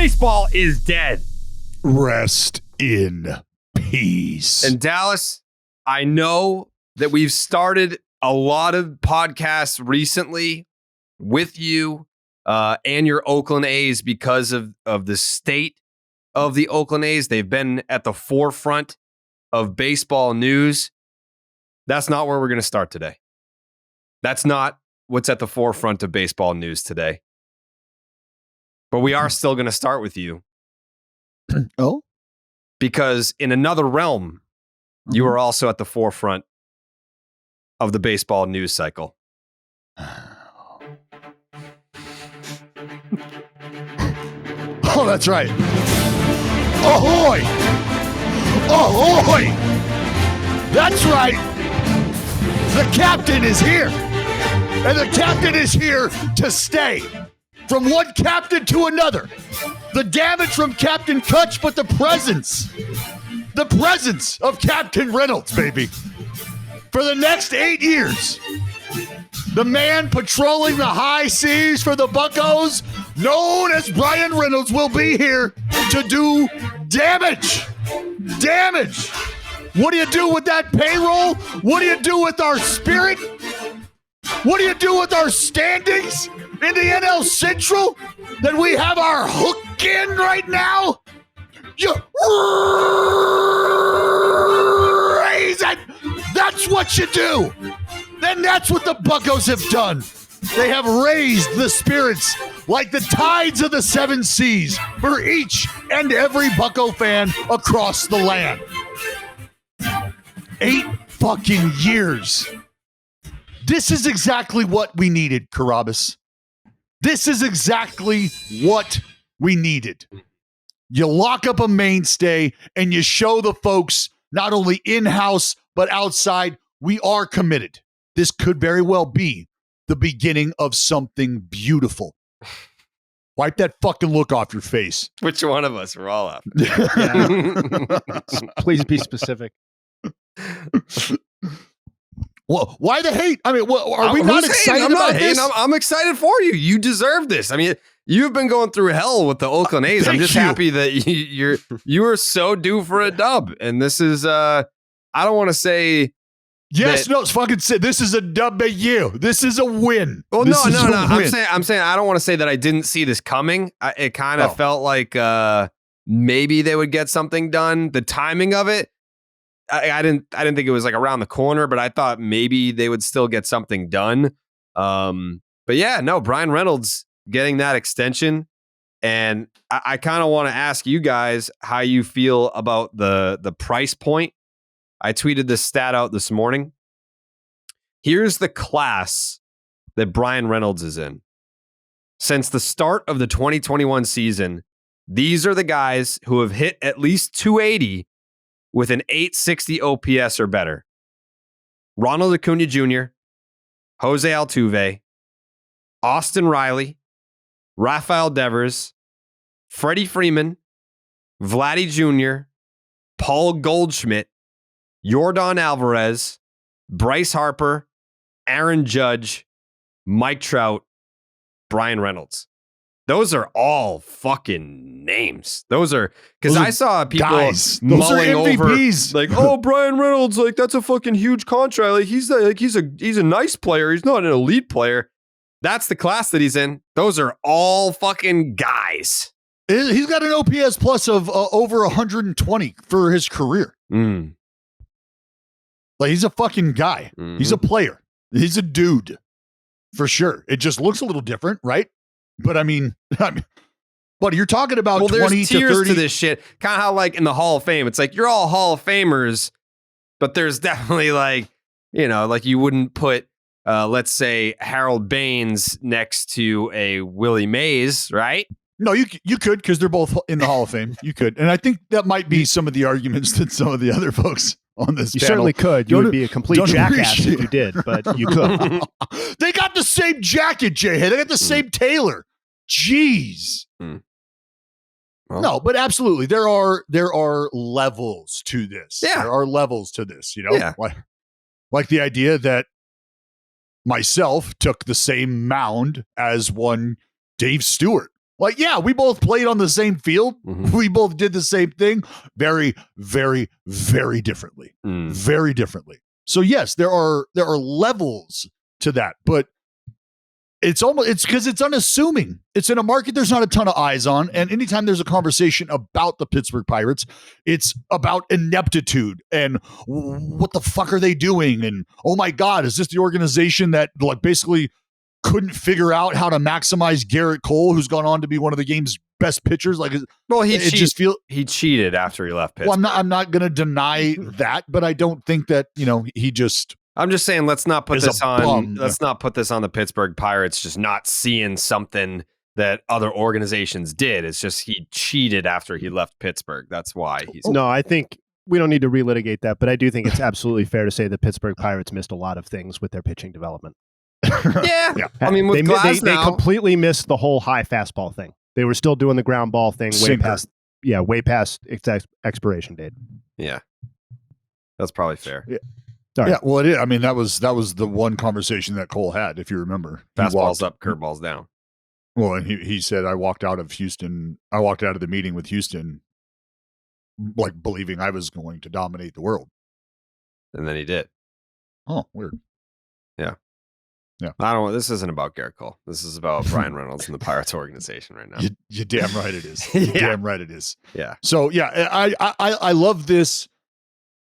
Baseball is dead. Rest in peace. And Dallas, I know that we've started a lot of podcasts recently with you and your Oakland A's because of the state of the Oakland A's. They've been at the forefront of baseball news. That's not where we're going to start today. That's not what's at the forefront of baseball news today. But we are still going to start with you. Oh? Because in another realm, you are also at the forefront of the baseball news cycle. Oh, that's right. Ahoy! Ahoy! That's right. The captain is here. And the captain is here to stay. From one captain to another. The damage from Captain Kutch, but the presence of Captain Reynolds, baby. For the next 8 years, the man patrolling the high seas for the Buccos, known as Bryan Reynolds, will be here to do damage. Damage. What do you do with that payroll? What do you do with our spirit? What do you do with our standings in the NL Central that we have our hook in right now? You raise it. That's what you do. And that's what the Buccos have done. They have raised the spirits like the tides of the seven seas for each and every Bucco fan across the land. 8 fucking years. This is exactly what we needed, Carabas. This is exactly what we needed. You lock up a mainstay and you show the folks, not only in-house, but outside, we are committed. This could very well be the beginning of something beautiful. Wipe that fucking look off your face. Which one of us? We're all up. Please be specific. Well, why the hate? I mean, are we not excited about this? I'm excited for you. You deserve this. I mean, you've been going through hell with the Oakland A's. I'm just happy that you are so due for a dub. And this is, I don't want to say. Yes, no, it's fucking. This is a W. This is a win. Well, no. I'm saying I don't want to say that I didn't see this coming. It kind of felt like maybe they would get something done. The timing of it. I didn't think it was like around the corner, but I thought maybe they would still get something done. But yeah, no, Bryan Reynolds getting that extension. And I kind of want to ask you guys how you feel about the price point. I tweeted this stat out this morning. Here's the class that Bryan Reynolds is in. Since the start of the 2021 season, these are the guys who have hit at least 280 with an 860 OPS or better. Ronald Acuna Jr., Jose Altuve, Austin Riley, Rafael Devers, Freddie Freeman, Vladdy Jr., Paul Goldschmidt, Yordan Alvarez, Bryce Harper, Aaron Judge, Mike Trout, Bryan Reynolds. Those are all fucking names. Those are because I saw people mulling over like, oh, Bryan Reynolds, like that's a fucking huge contract. Like he's a nice player. He's not an elite player. That's the class that he's in. Those are all fucking guys. He's got an OPS plus of over 120 for his career. Like he's a fucking guy. Mm-hmm. He's a player. He's a dude for sure. It just looks a little different, right? But I mean, what you're talking about 20 to 30 to this shit. Kind of how like in the Hall of Fame, it's like you're all Hall of Famers, but there's definitely like, you know, like you wouldn't put, let's say Harold Baines next to a Willie Mays, right? No, you could because they're both in the Hall of Fame. You could, and I think that might be some of the arguments that some of the other folks on this. You panel certainly could. You would be a complete jackass if you did, but you could. They got the same jacket, Jay. They got the same tailor. Jeez. Well, no, but absolutely, there are levels to this. Yeah, there are levels to this. You know, like the idea that myself took the same mound as one Dave Stewart Like, yeah, we both played on the same field. Mhm. We both did the same thing. Very, very, very differently. Very differently. So yes, there are levels to that, but it's because it's unassuming. It's in a market there's not a ton of eyes on, and anytime there's a conversation about the Pittsburgh Pirates, it's about ineptitude and what the fuck are they doing? And oh my God, is this the organization that like basically couldn't figure out how to maximize Garrett Cole, who's gone on to be one of the game's best pitchers? Like, well, he cheated after he left Pittsburgh. Well, I'm not going to deny that, but I don't think that he just. I'm just saying, let's not put this on the Pittsburgh Pirates just not seeing something that other organizations did. It's just he cheated after he left Pittsburgh. That's why he's. No, I think we don't need to relitigate that, but I do think it's absolutely fair to say the Pittsburgh Pirates missed a lot of things with their pitching development. Yeah. I mean, with they completely missed the whole high fastball thing. They were still doing the ground ball thing way past its expiration date. Yeah. That's probably fair. Yeah. Yeah, well, it is. I mean, that was the one conversation that Cole had, if you remember. Fastballs up, curveballs down. Well, and he said, I walked out of the meeting with Houston, like believing I was going to dominate the world. And then he did. Oh, weird. Yeah. Yeah. This isn't about Garrett Cole. This is about Bryan Reynolds and the Pirates organization right now. You're damn right it is. Damn right it is. Yeah. So, yeah, I love this.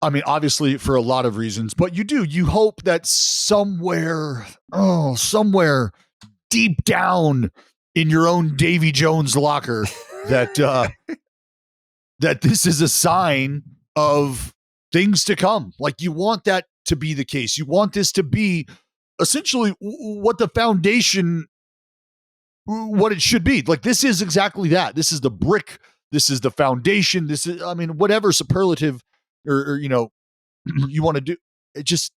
I mean, obviously for a lot of reasons, but you hope that somewhere deep down in your own Davy Jones locker that that this is a sign of things to come. Like, you want that to be the case. You want this to be essentially what the foundation, what it should be. Like, this is exactly that. This is the brick. This is the foundation. This is, I mean, whatever superlative or you want to do it. Just,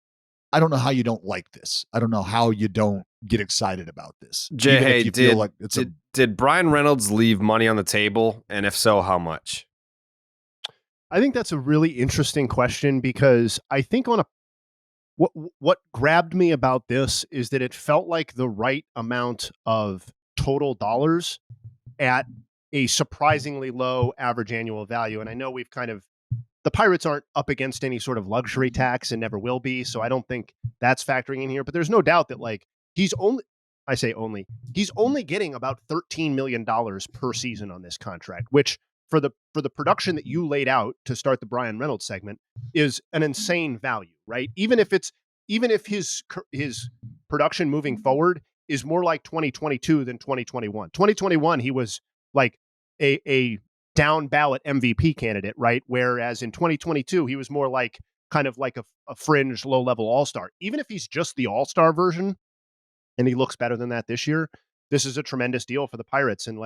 I don't know how you don't like this. I don't know how you don't get excited about this. Jay, did Bryan Reynolds leave money on the table? And if so, how much? I think that's a really interesting question, because I think what grabbed me about this is that it felt like the right amount of total dollars at a surprisingly low average annual value. And I know the Pirates aren't up against any sort of luxury tax and never will be. So I don't think that's factoring in here, but there's no doubt that he's only getting about $13 million per season on this contract, which for the production that you laid out to start the Bryan Reynolds segment is an insane value, right? Even if his production moving forward is more like 2022 than 2021. 2021, he was like a down ballot MVP candidate, right? Whereas in 2022, he was more like kind of like a fringe low level all-star. Even if he's just the all-star version and he looks better than that this year, this is a tremendous deal for the Pirates. And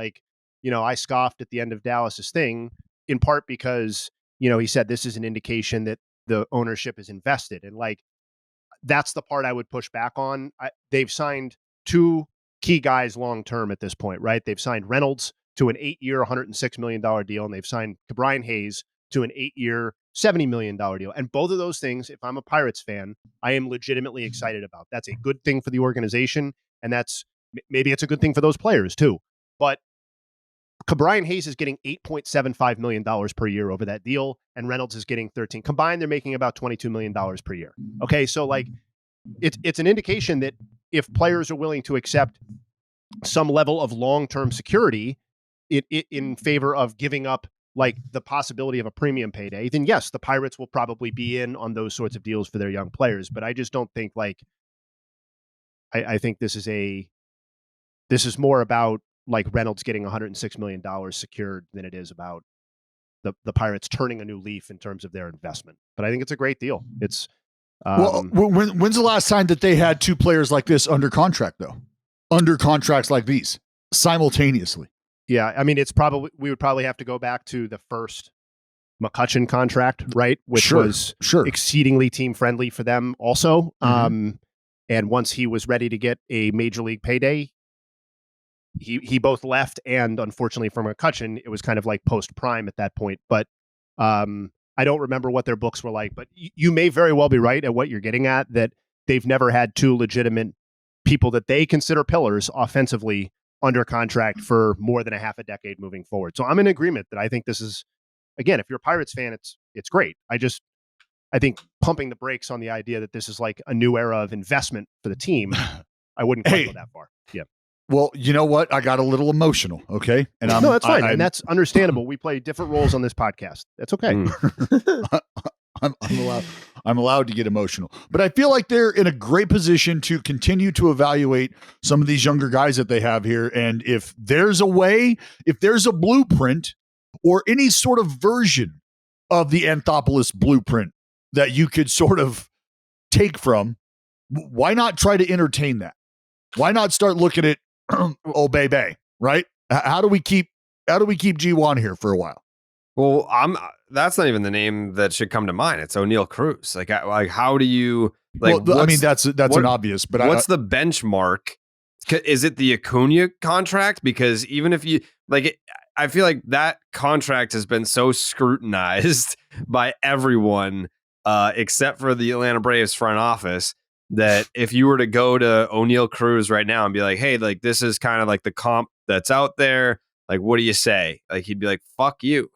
I scoffed at the end of Dallas's thing in part because, he said this is an indication that the ownership is invested. And that's the part I would push back on. They've signed two key guys long-term at this point, right? They've signed Reynolds to an 8-year, $106 million deal, and they've signed Brian Hayes to an 8-year, $70 million deal. And both of those things, if I'm a Pirates fan, I am legitimately excited about. That's a good thing for the organization, and maybe it's a good thing for those players too. But Brian Hayes is getting $8.75 million per year over that deal, and Reynolds is getting 13. Combined, they're making about $22 million per year. Okay, so it's an indication that if players are willing to accept some level of long-term security in favor of giving up the possibility of a premium payday, then yes, the Pirates will probably be in on those sorts of deals for their young players. But I just don't think I think this is more about Reynolds getting $106 million secured than it is about the Pirates turning a new leaf in terms of their investment. But I think it's a great deal. It's when's the last time that they had two players like this under contract, though? Under contracts like these simultaneously? Yeah, I mean, we would probably have to go back to the first McCutchen contract, right? Which was exceedingly team friendly for them also. Mm-hmm. And once he was ready to get a major league payday, he both left, and unfortunately for McCutchen, it was kind of post prime at that point. But I don't remember what their books were like, but you may very well be right at what you're getting at, that they've never had two legitimate people that they consider pillars offensively under contract for more than a half a decade moving forward. So I'm in agreement that I think this is, again, if you're a Pirates fan, it's great. I think pumping the brakes on the idea that this is like a new era of investment for the team, I wouldn't quite go that far. Yeah. Well, you know what? I got a little emotional. Okay. And no, that's fine. And that's understandable. We play different roles on this podcast. That's okay. I'm allowed to get emotional, but I feel like they're in a great position to continue to evaluate some of these younger guys that they have here. And if there's a way, if there's a blueprint or any sort of version of the Anthopoulos blueprint that you could sort of take from, why not try to entertain that? Why not start looking at oh baby, right? How do we keep G1 here for a while? Well, that's not even the name that should come to mind. It's O'Neal Cruz. Like how do you like? Well, I mean, that's an obvious. But what's the benchmark? Is it the Acuna contract? Because even if you I feel like that contract has been so scrutinized by everyone, except for the Atlanta Braves front office, that if you were to go to O'Neal Cruz right now and be like, hey, like this is kind of like the comp that's out there. Like, what do you say? Like, he'd be like, fuck you.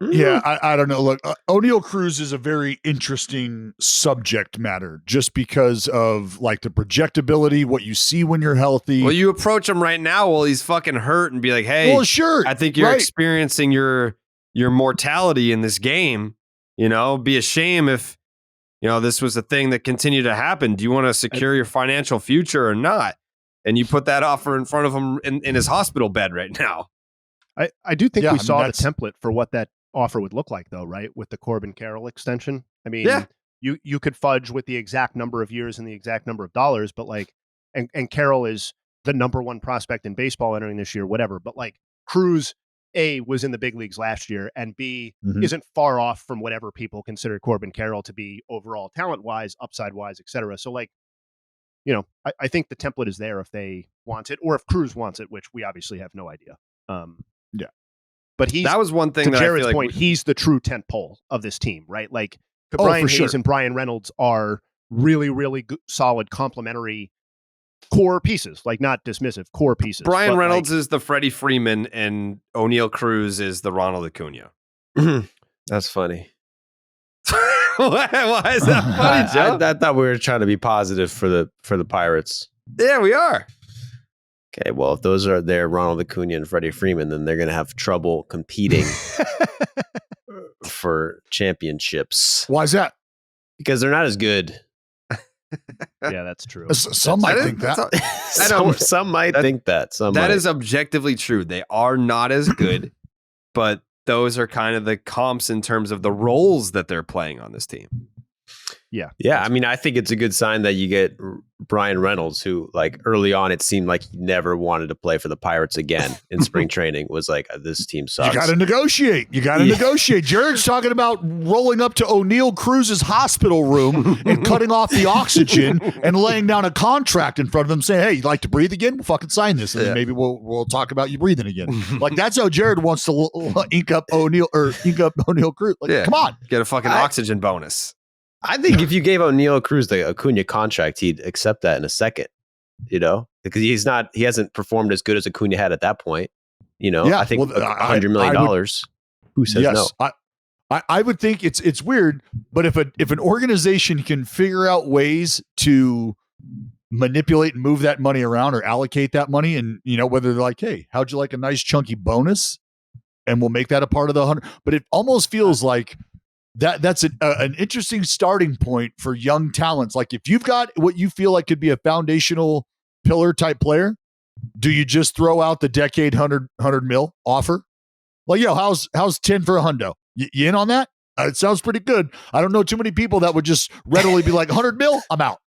Yeah, I don't know. Look, O'Neal Cruz is a very interesting subject matter just because of like the projectability, what you see when you're healthy. Well, you approach him right now while he's fucking hurt and be like, hey, well, sure, I think you're experiencing your mortality in this game. You know, be a shame if, you know, this was a thing that continued to happen. Do you want to secure your financial future or not? And you put that offer in front of him in his hospital bed right now. I do think we saw the template for what that offer would look like, though, right? With the Corbin Carroll extension. I mean, you could fudge with the exact number of years and the exact number of dollars, but like, and Carroll is the number one prospect in baseball entering this year, whatever. But like Cruz, A, was in the big leagues last year, and B, isn't far off from whatever people consider Corbin Carroll to be overall talent-wise, upside-wise, et cetera. So like, you know, I think the template is there if they want it, or if Cruz wants it, which we obviously have no idea. Yeah. But that was one thing to that Jared's I feel point, he's the true tent pole of this team, right? Like Brian Hayes and Bryan Reynolds are really, really good, solid complementary core pieces, like not dismissive core pieces. Bryan Reynolds is the Freddie Freeman and O'Neal Cruz is the Ronald Acuna. That's funny. Why is that funny, Joe? I thought we were trying to be positive for the Pirates. Yeah, we are. Okay, well, if those are their Ronald Acuna and Freddie Freeman, then they're going to have trouble competing for championships. Why is that? Because they're not as good. Yeah, that's true. Some might think that. Some might think that. That is objectively true. They are not as good, but those are kind of the comps in terms of the roles that they're playing on this team. Yeah. I mean, I think it's a good sign that you get Bryan Reynolds, who like early on, it seemed like he never wanted to play for the Pirates again in spring training. Was like, this team sucks. You got to negotiate. Negotiate. Jared's talking about rolling up to O'Neal Cruz's hospital room and cutting off the oxygen and laying down a contract in front of him saying, hey, you'd like to breathe again? We'll fucking sign this. And then maybe we'll talk about you breathing again. Like that's how Jared wants to ink up O'Neal Cruz. Like, come on. Get a fucking oxygen bonus. I think if you gave O'Neal Cruz the Acuna contract, he'd accept that in a second, you know, because he hasn't performed as good as Acuna had at that point. You know, I think $100 million. Who says no? I would think it's weird, but if an organization can figure out ways to manipulate and move that money around or allocate that money, and you know, whether they're like, hey, how'd you like a nice chunky bonus? And we'll make that a part of the 100. But it almost feels like that's an interesting starting point for young talents. Like if you've got what you feel like could be a foundational pillar type player, do you just throw out the decade 100 mil offer? Like, yo, how's 10 for a hundo? You in on that? It sounds pretty good. I don't know too many people that would just readily be like 100 mil. I'm out.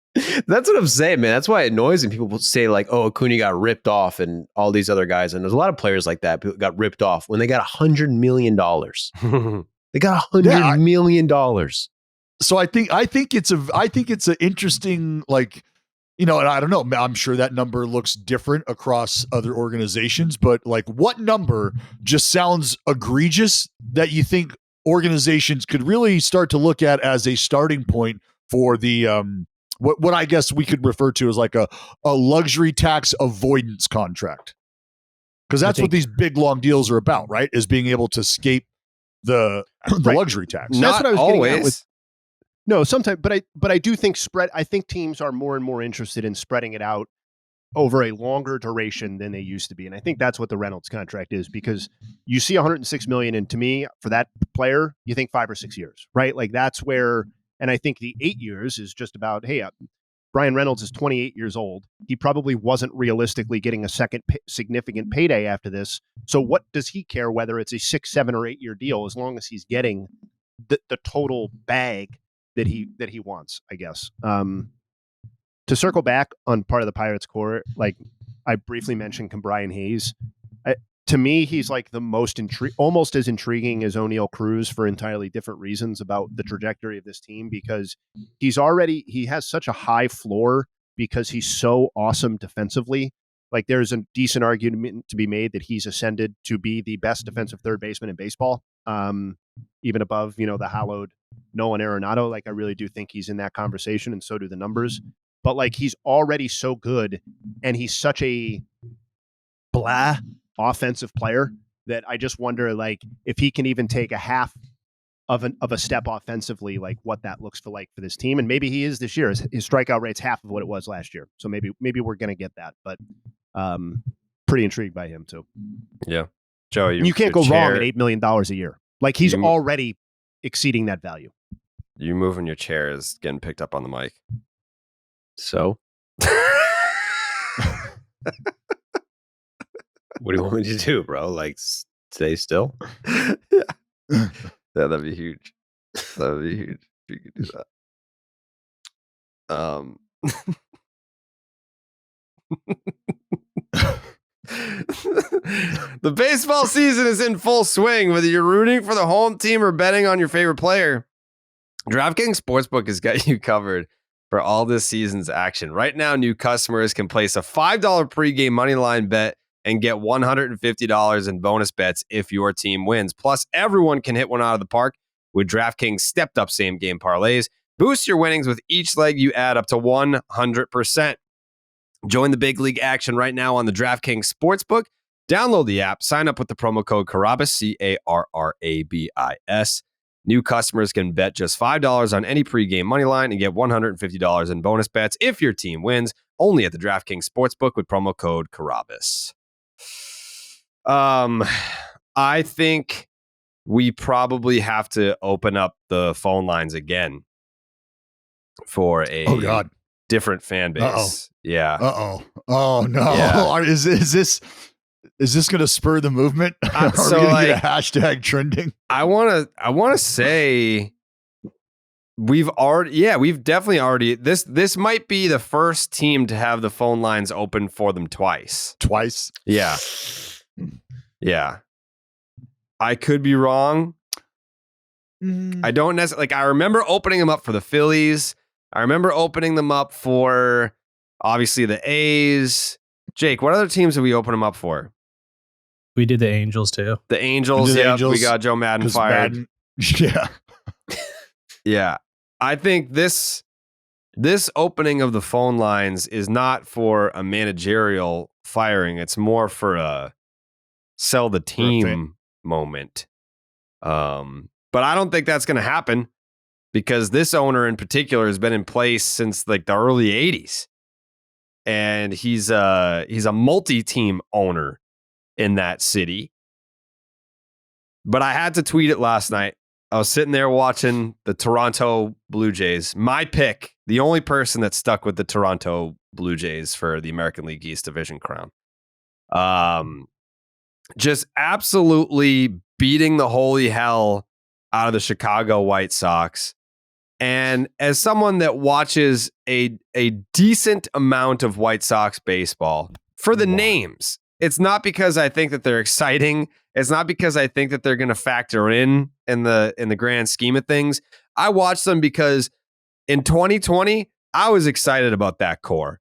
That's what I'm saying, man. That's why it annoys me. People say like, oh, Acuna got ripped off and all these other guys. And there's a lot of players like that who got ripped off when they got $100 million. They got $100 million. So I think it's an interesting, like, you know, and I don't know, I'm sure that number looks different across other organizations, but like what number just sounds egregious that you think organizations could really start to look at as a starting point for the what I guess we could refer to as like a luxury tax avoidance contract. Because that's what these big long deals are about, right? Is being able to escape the luxury tax. Not that's what I was always. getting at with. No, sometimes, but I do think I think teams are more and more interested in spreading it out over a longer duration than they used to be, and I think that's what the Reynolds contract is, because you see 106 million, and to me, for that player, you think 5 or 6 years, right? Like that's where, and I think the 8 years is just about, hey, Bryan Reynolds is 28 years old. He probably wasn't realistically getting a second significant payday after this. So what does he care whether it's a 6, 7, or 8 year deal, as long as he's getting the total bag that he wants, I guess. To circle back on part of the Pirates core, like I briefly mentioned, Brian Hayes. To me, he's like the most almost as intriguing as O'Neal Cruz for entirely different reasons about the trajectory of this team, because he has such a high floor because he's so awesome defensively. Like there's a decent argument to be made that he's ascended to be the best defensive third baseman in baseball, even above, the hallowed Nolan Arenado. Like I really do think he's in that conversation, and so do the numbers. But like he's already so good, and he's such a blah offensive player that I just wonder, like, if he can even take a half of a step offensively, like what that looks for this team. And maybe he is this year. His strikeout rate's half of what it was last year. So maybe we're going to get that, but pretty intrigued by him too. Yeah. Joe, you can't go wrong at $8 million a year. Like he's already exceeding that value. You moving your chair is getting picked up on the mic. So what do you want me to do, bro? Like stay still? Yeah, that'd be huge. That'd be huge if you could do that. The baseball season is in full swing. Whether you're rooting for the home team or betting on your favorite player, DraftKings Sportsbook has got you covered for all this season's action. Right now, new customers can place a $5 pregame moneyline bet and get $150 in bonus bets if your team wins. Plus, everyone can hit one out of the park with DraftKings stepped-up same-game parlays. Boost your winnings with each leg you add up to 100%. Join the big league action right now on the DraftKings Sportsbook. Download the app, sign up with the promo code Carrabis, Carrabis. New customers can bet just $5 on any pregame moneyline and get $150 in bonus bets if your team wins, only at the DraftKings Sportsbook with promo code Carrabis. I think we probably have to open up the phone lines again for a different fan base. Uh-oh. Yeah. Oh no. Yeah. Is this going to spur the movement? Are we going to get a hashtag trending? I want to say we've definitely already, this might be the first team to have the phone lines open for them twice. Yeah. Yeah. I could be wrong. I don't necessarily, I remember opening them up for the Phillies. I remember opening them up for obviously the A's. Jake, what other teams have we opened them up for? We did the Angels too. The Angels, we got Joe Madden fired. Yeah. Yeah. I think this opening of the phone lines is not for a managerial firing. It's more for a sell the team moment. But I don't think that's going to happen because this owner in particular has been in place since the early 80s. And he's a multi-team owner in that city. But I had to tweet it last night. I was sitting there watching the Toronto Blue Jays. My pick, the only person that stuck with the Toronto Blue Jays for the American League East Division crown. Just absolutely beating the holy hell out of the Chicago White Sox. And as someone that watches a decent amount of White Sox baseball for the names, it's not because I think that they're exciting. It's not because I think that they're going to factor in the grand scheme of things. I watch them because in 2020, I was excited about that core.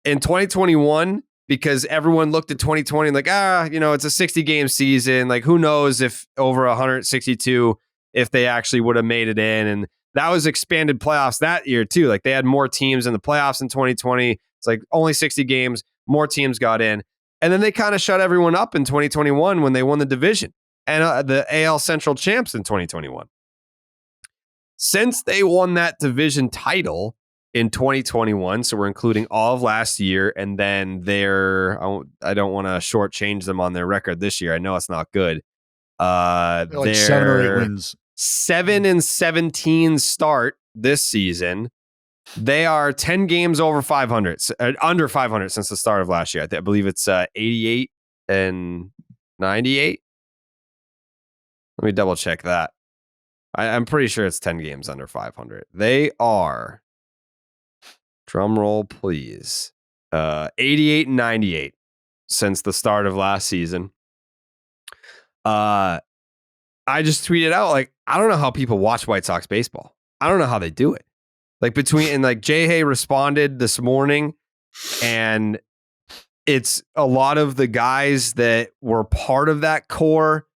In 2021, because everyone looked at 2020 like, it's a 60-game season. Like, who knows if over 162, if they actually would have made it in. And that was expanded playoffs that year too. Like they had more teams in the playoffs in 2020. It's like only 60 games, more teams got in. And then they kind of shut everyone up in 2021 when they won the division and the AL Central champs in 2021. Since they won that division title in 2021, so we're including all of last year, and then I don't want to shortchange them on their record this year. I know it's not good. They're like 7 or 8 wins. 7-17 start this season. They are 10 games over 500, under 500 since the start of last year. I believe it's 88 and 98. Let me double check that. I'm pretty sure it's 10 games under 500. They are, drum roll please, 88 and 98 since the start of last season. I just tweeted out, like, I don't know how people watch White Sox baseball. I don't know how they do it. Like Jay Hay responded this morning, and it's a lot of the guys that were part of that core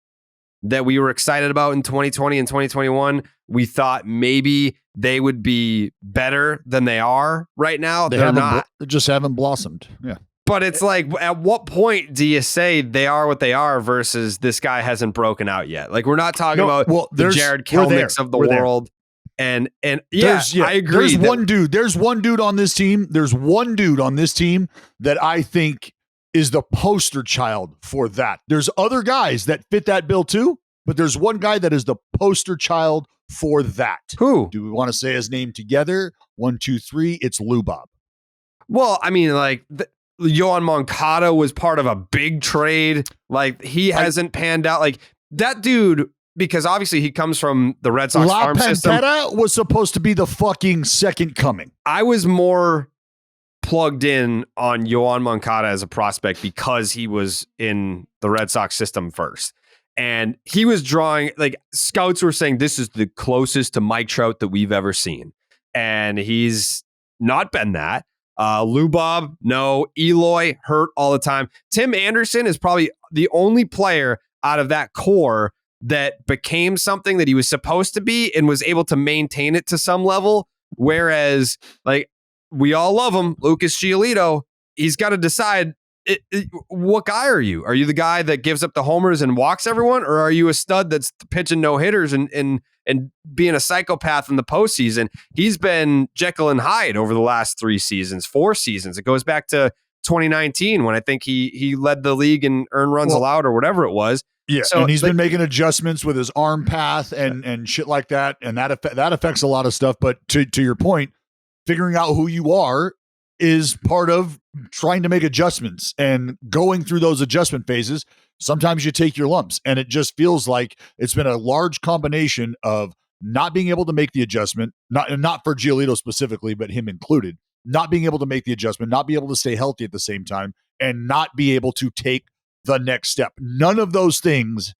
that we were excited about in 2020 and 2021. We thought maybe they would be better than they are right now. They're not. They just haven't blossomed. Yeah. But it's like, at what point do you say they are what they are versus this guy hasn't broken out yet? Like, we're not talking about the Jared Kelnicks of the world. And yeah, I agree. There's one dude on this team. There's one dude on this team that I think is the poster child for that. There's other guys that fit that bill too, but there's one guy that is the poster child for that. Who? Do we want to say his name together? 1, 2, 3. It's Lou Bob. Well, I mean, like, Yoan Moncada was part of a big trade. Like, he hasn't panned out. Like, that dude, because obviously he comes from the Red Sox farm system. La Pantera was supposed to be the fucking second coming. I was more plugged in on Yoan Moncada as a prospect because he was in the Red Sox system first. And he was drawing, like, scouts were saying this is the closest to Mike Trout that we've ever seen. And he's not been that. Lou Bob, no. Eloy, hurt all the time. Tim Anderson is probably the only player out of that core that became something that he was supposed to be and was able to maintain it to some level. Whereas, like, we all love him, Lucas Giolito. He's got to decide, what guy are you? Are you the guy that gives up the homers and walks everyone? Or are you a stud that's pitching no hitters and being a psychopath in the postseason? He's been Jekyll and Hyde over the last 4 seasons. It goes back to 2019 when I think he led the league in earned runs allowed or whatever it was. Yeah, so, and he's been making adjustments with his arm path and shit like that, and that affects a lot of stuff. But to your point, figuring out who you are is part of trying to make adjustments and going through those adjustment phases. Sometimes you take your lumps, and it just feels like it's been a large combination of not being able to make the adjustment, not for Giolito specifically, but him included, not being able to make the adjustment, not be able to stay healthy at the same time, and not be able to take the next step. None of those things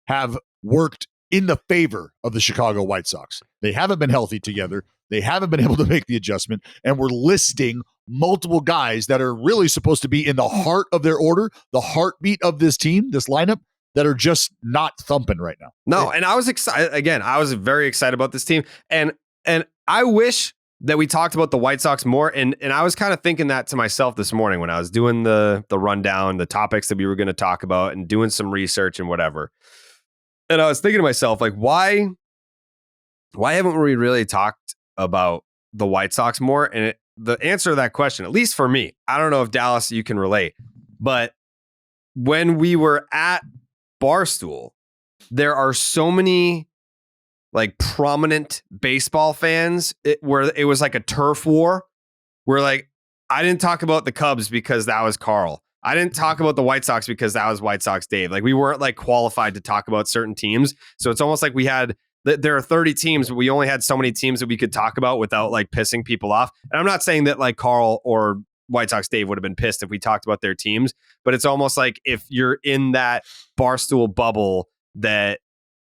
have worked in the favor of the Chicago White Sox. They haven't been healthy together. They haven't been able to make the adjustment, and we're listing multiple guys that are really supposed to be in the heart of their order, the heartbeat of this team, this lineup, that are just not thumping right now. No, and I was excited. Again, I was very excited about this team, and I wish that we talked about the White Sox more. And I was kind of thinking that to myself this morning when I was doing the rundown, the topics that we were going to talk about and doing some research and whatever. And I was thinking to myself, like, why haven't we really talked about the White Sox more? And the answer to that question, at least for me, I don't know if Dallas, you can relate, but when we were at Barstool, there are so many like prominent baseball fans where it was like a turf war where, like, I didn't talk about the Cubs because that was Carl. I didn't talk about the White Sox because that was White Sox Dave. Like, we weren't like qualified to talk about certain teams. So it's almost like there are 30 teams, but we only had so many teams that we could talk about without like pissing people off. And I'm not saying that like Carl or White Sox Dave would have been pissed if we talked about their teams, but it's almost like if you're in that Barstool bubble that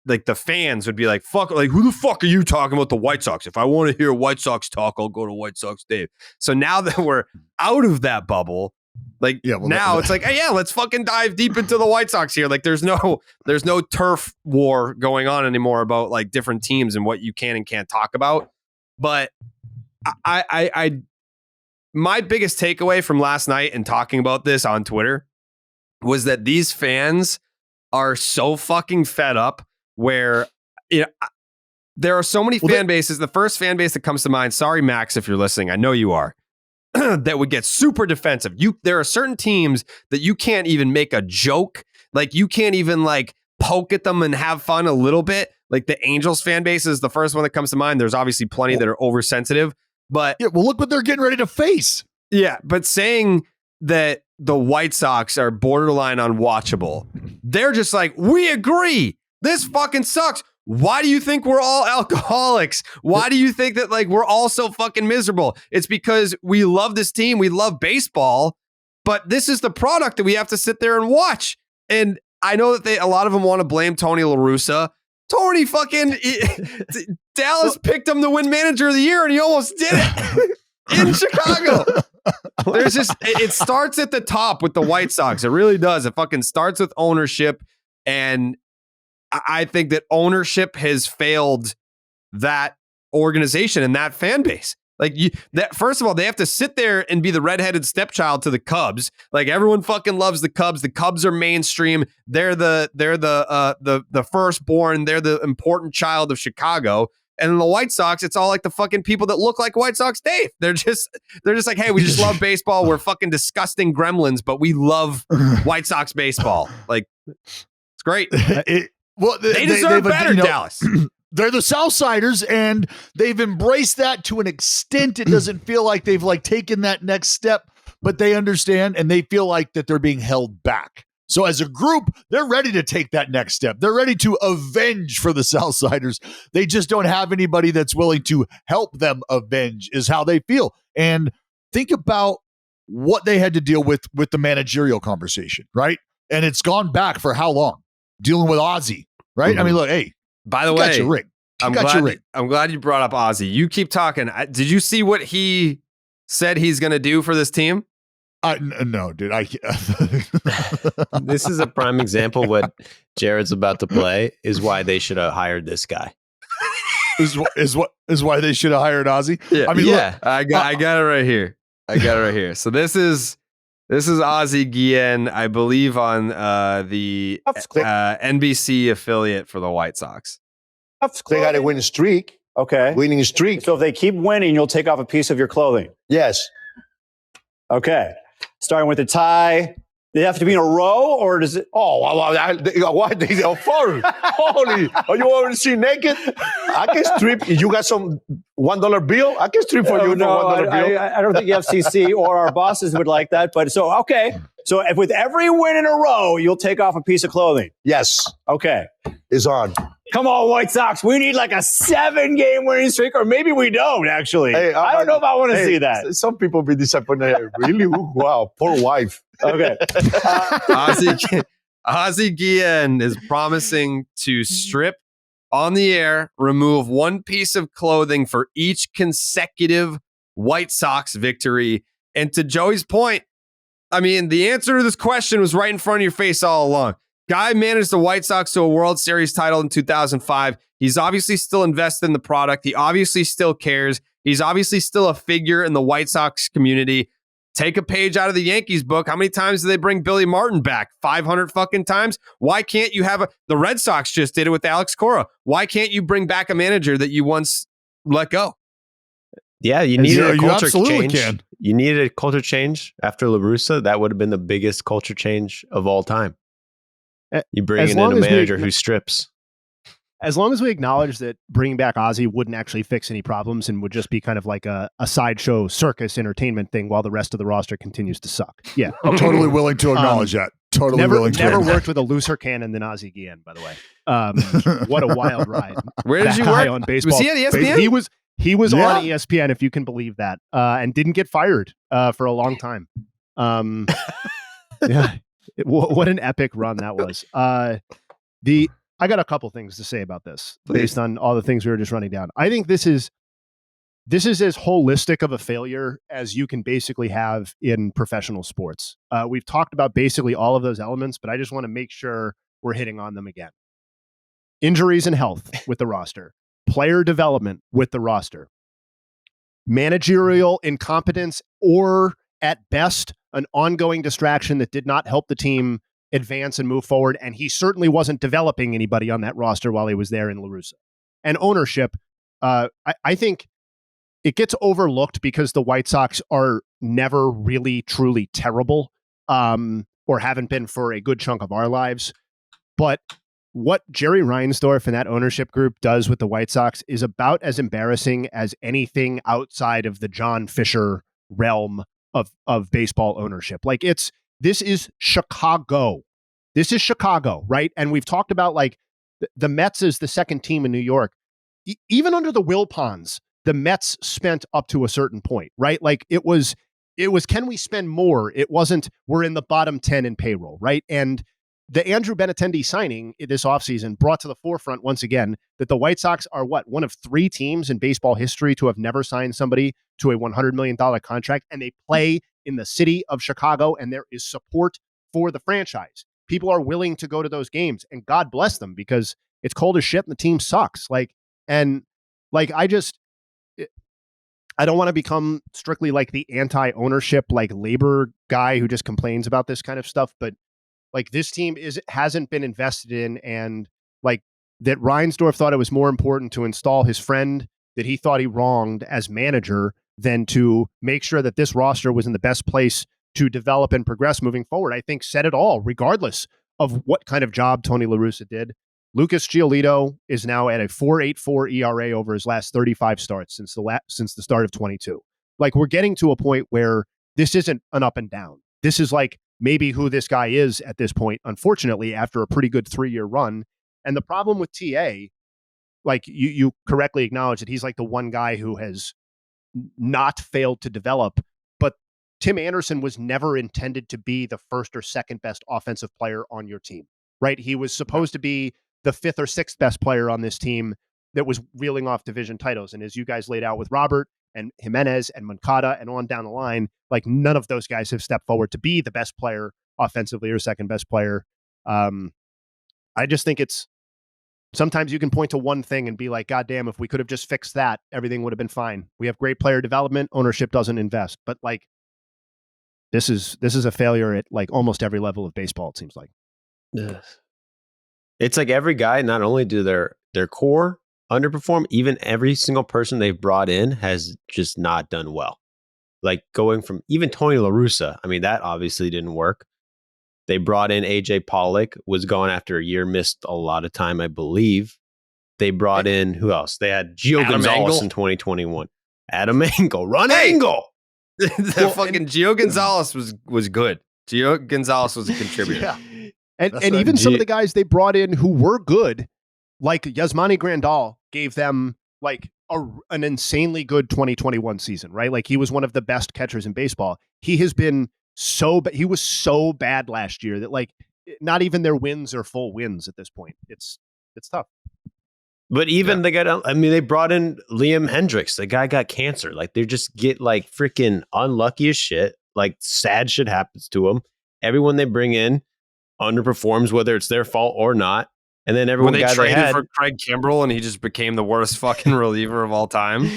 like the fans would be like, fuck, like, who the fuck are you talking about the White Sox? If I want to hear White Sox talk, I'll go to White Sox Dave. So now that we're out of that bubble, Like now it's like, hey, yeah, let's fucking dive deep into the White Sox here. Like there's no turf war going on anymore about like different teams and what you can and can't talk about. But I my biggest takeaway from last night and talking about this on Twitter was that these fans are so fucking fed up where there are so many fan bases. The first fan base that comes to mind, sorry, Max, if you're listening, I know you are, that would get super defensive. There are certain teams that you can't even make a joke. Like you can't even like poke at them and have fun a little bit. Like the Angels fan base is the first one that comes to mind. There's obviously plenty that are oversensitive, but look what they're getting ready to face. Yeah, but saying that the White Sox are borderline unwatchable, they're just like, we agree. This fucking sucks. Why do you think we're all alcoholics? Why do you think that like we're all so fucking miserable? It's because we love this team. We love baseball, but this is the product that we have to sit there and watch. And I know that a lot of them want to blame Tony La Russa. Tony fucking Dallas picked him to win Manager of the Year, and he almost did it in Chicago. There's just it starts at the top with the White Sox. It really does. It fucking starts with ownership, and I think that ownership has failed that organization and that fan base. Like first of all, they have to sit there and be the redheaded stepchild to the Cubs. Like everyone fucking loves the Cubs. The Cubs are mainstream. They're the firstborn. They're the important child of Chicago. And in the White Sox, it's all like the fucking people that look like White Sox Dave. They're just like, hey, we just love baseball. We're fucking disgusting gremlins, but we love White Sox baseball. Like it's great. They deserve better, Dallas. They're the Southsiders, and they've embraced that to an extent. It doesn't feel like they've like taken that next step, but they understand and they feel like that they're being held back. So as a group, they're ready to take that next step. They're ready to avenge for the Southsiders. They just don't have anybody that's willing to help them avenge is how they feel. And think about what they had to deal with the managerial conversation, right? And it's gone back for how long? Dealing with Ozzie, right? Mm-hmm. I mean, look, hey, by the way, I'm glad you brought up Ozzie. You keep talking. Did you see what he said he's going to do for this team? No, dude. This is a prime example. What Jared's about to play is why they should have hired this guy. is why they should have hired Ozzie. Yeah, I mean, look, I got it right here. So this is Ozzie Guillen, I believe, on the NBC affiliate for the White Sox. They got a winning streak. Okay. Winning streak. So if they keep winning, you'll take off a piece of your clothing. Yes. Okay. Starting with the tie. They have to be in a row, or does it? Oh, why they are foreign? Holy, are you already seen naked? I can strip. You got some $1 bill? I can strip for you. No, $1 bill. I don't think the FCC or our bosses would like that. But so, okay. So if with every win in a row, you'll take off a piece of clothing. Yes. Okay. It's on. Come on, White Sox. We need like a 7-game winning streak, or maybe we don't, actually. Hey, I don't know if I want to see that. Some people be disappointed. Really? Wow. Poor wife. Okay. Ozzie Guillen is promising to strip on the air, remove one piece of clothing for each consecutive White Sox victory. And to Joey's point, I mean, the answer to this question was right in front of your face all along. Guy managed the White Sox to a World Series title in 2005. He's obviously still invested in the product. He obviously still cares. He's obviously still a figure in the White Sox community. Take a page out of the Yankees book. How many times do they bring Billy Martin back? 500 fucking times? Why can't you have the Red Sox just did it with Alex Cora. Why can't you bring back a manager that you once let go? Yeah, you needed a culture change. Can. You needed a culture change after La Russa. That would have been the biggest culture change of all time. You bring in a manager who strips. As long as we acknowledge that bringing back Ozzie wouldn't actually fix any problems and would just be kind of like a sideshow circus entertainment thing while the rest of the roster continues to suck. Yeah. I'm totally willing to acknowledge that. Totally willing to. Never worked with a looser cannon than Ozzie Guillen, by the way. What a wild ride. Where did you work? On baseball. Was he at ESPN? He was on ESPN, if you can believe that, and didn't get fired for a long time. Yeah. What an epic run that was. I got a couple things to say about this based on all the things we were just running down. I think this is this is as holistic of a failure as you can basically have in professional sports. We've talked about basically all of those elements, but I just want to make sure we're hitting on them again. Injuries and health with the roster, player development with the roster, managerial incompetence, or at best, an ongoing distraction that did not help the team advance and move forward. And he certainly wasn't developing anybody on that roster while he was there in La Russa. And ownership, I think it gets overlooked because the White Sox are never really, truly terrible, or haven't been for a good chunk of our lives. But what Jerry Reinsdorf and that ownership group does with the White Sox is about as embarrassing as anything outside of the John Fisher realm of baseball ownership. Like this is Chicago. This is Chicago, right? And we've talked about like the Mets is the second team in New York. Even under the Wilpons, the Mets spent up to a certain point, right? Like it was, can we spend more? It wasn't, we're in the bottom 10 in payroll, right? And the Andrew Benintendi signing this offseason brought to the forefront once again that the White Sox are one of 3 teams in baseball history to have never signed somebody to a $100 million contract, and they play in the city of Chicago, and there is support for the franchise. People are willing to go to those games, and God bless them, because it's cold as shit and the team sucks. I don't want to become strictly like the anti-ownership, like labor guy who just complains about this kind of stuff, but like this team hasn't been invested in, and like that Reinsdorf thought it was more important to install his friend that he thought he wronged as manager than to make sure that this roster was in the best place to develop and progress moving forward. I think said it all, regardless of what kind of job Tony La Russa did. Lucas Giolito is now at a 4.84 ERA over his last 35 starts since the start of 22. Like we're getting to a point where this isn't an up and down. This is like maybe who this guy is at this point, unfortunately, after a pretty good 3-year run. And the problem with TA, like you correctly acknowledge that he's like the one guy who has not failed to develop, but Tim Anderson was never intended to be the first or second best offensive player on your team, right? He was supposed to be the 5th or 6th best player on this team that was reeling off division titles. And as you guys laid out with Robert and Jimenez and Moncada and on down the line, like none of those guys have stepped forward to be the best player offensively or second best player. I just think sometimes you can point to one thing and be like, God damn, if we could have just fixed that, everything would have been fine. We have great player development. Ownership doesn't invest. But like, this is a failure at like almost every level of baseball, it seems like. Yes. It's like every guy, not only do their core underperform, even every single person they've brought in has just not done well. Like going from even Tony La Russa, I mean, that obviously didn't work. They brought in AJ Pollock, was gone after a year, missed a lot of time, I believe. They brought in, who else? They had Gio Gonzalez in 2021. Adam Engel, Engel. Gio Gonzalez was good. Gio Gonzalez was a contributor. Yeah. And even some of the guys they brought in who were good, like Yasmani Grandal, gave them like an insanely good 2021 season, right? Like he was one of the best catchers in baseball. He has been he was so bad last year that like not even their wins are full wins at this point. It's tough. But even they brought in Liam Hendricks. The guy got cancer. Like they just get like freaking unlucky as shit. Like sad shit happens to them. Everyone they bring in underperforms, whether it's their fault or not. And then everyone when they traded for Craig Kimbrell and he just became the worst fucking reliever of all time.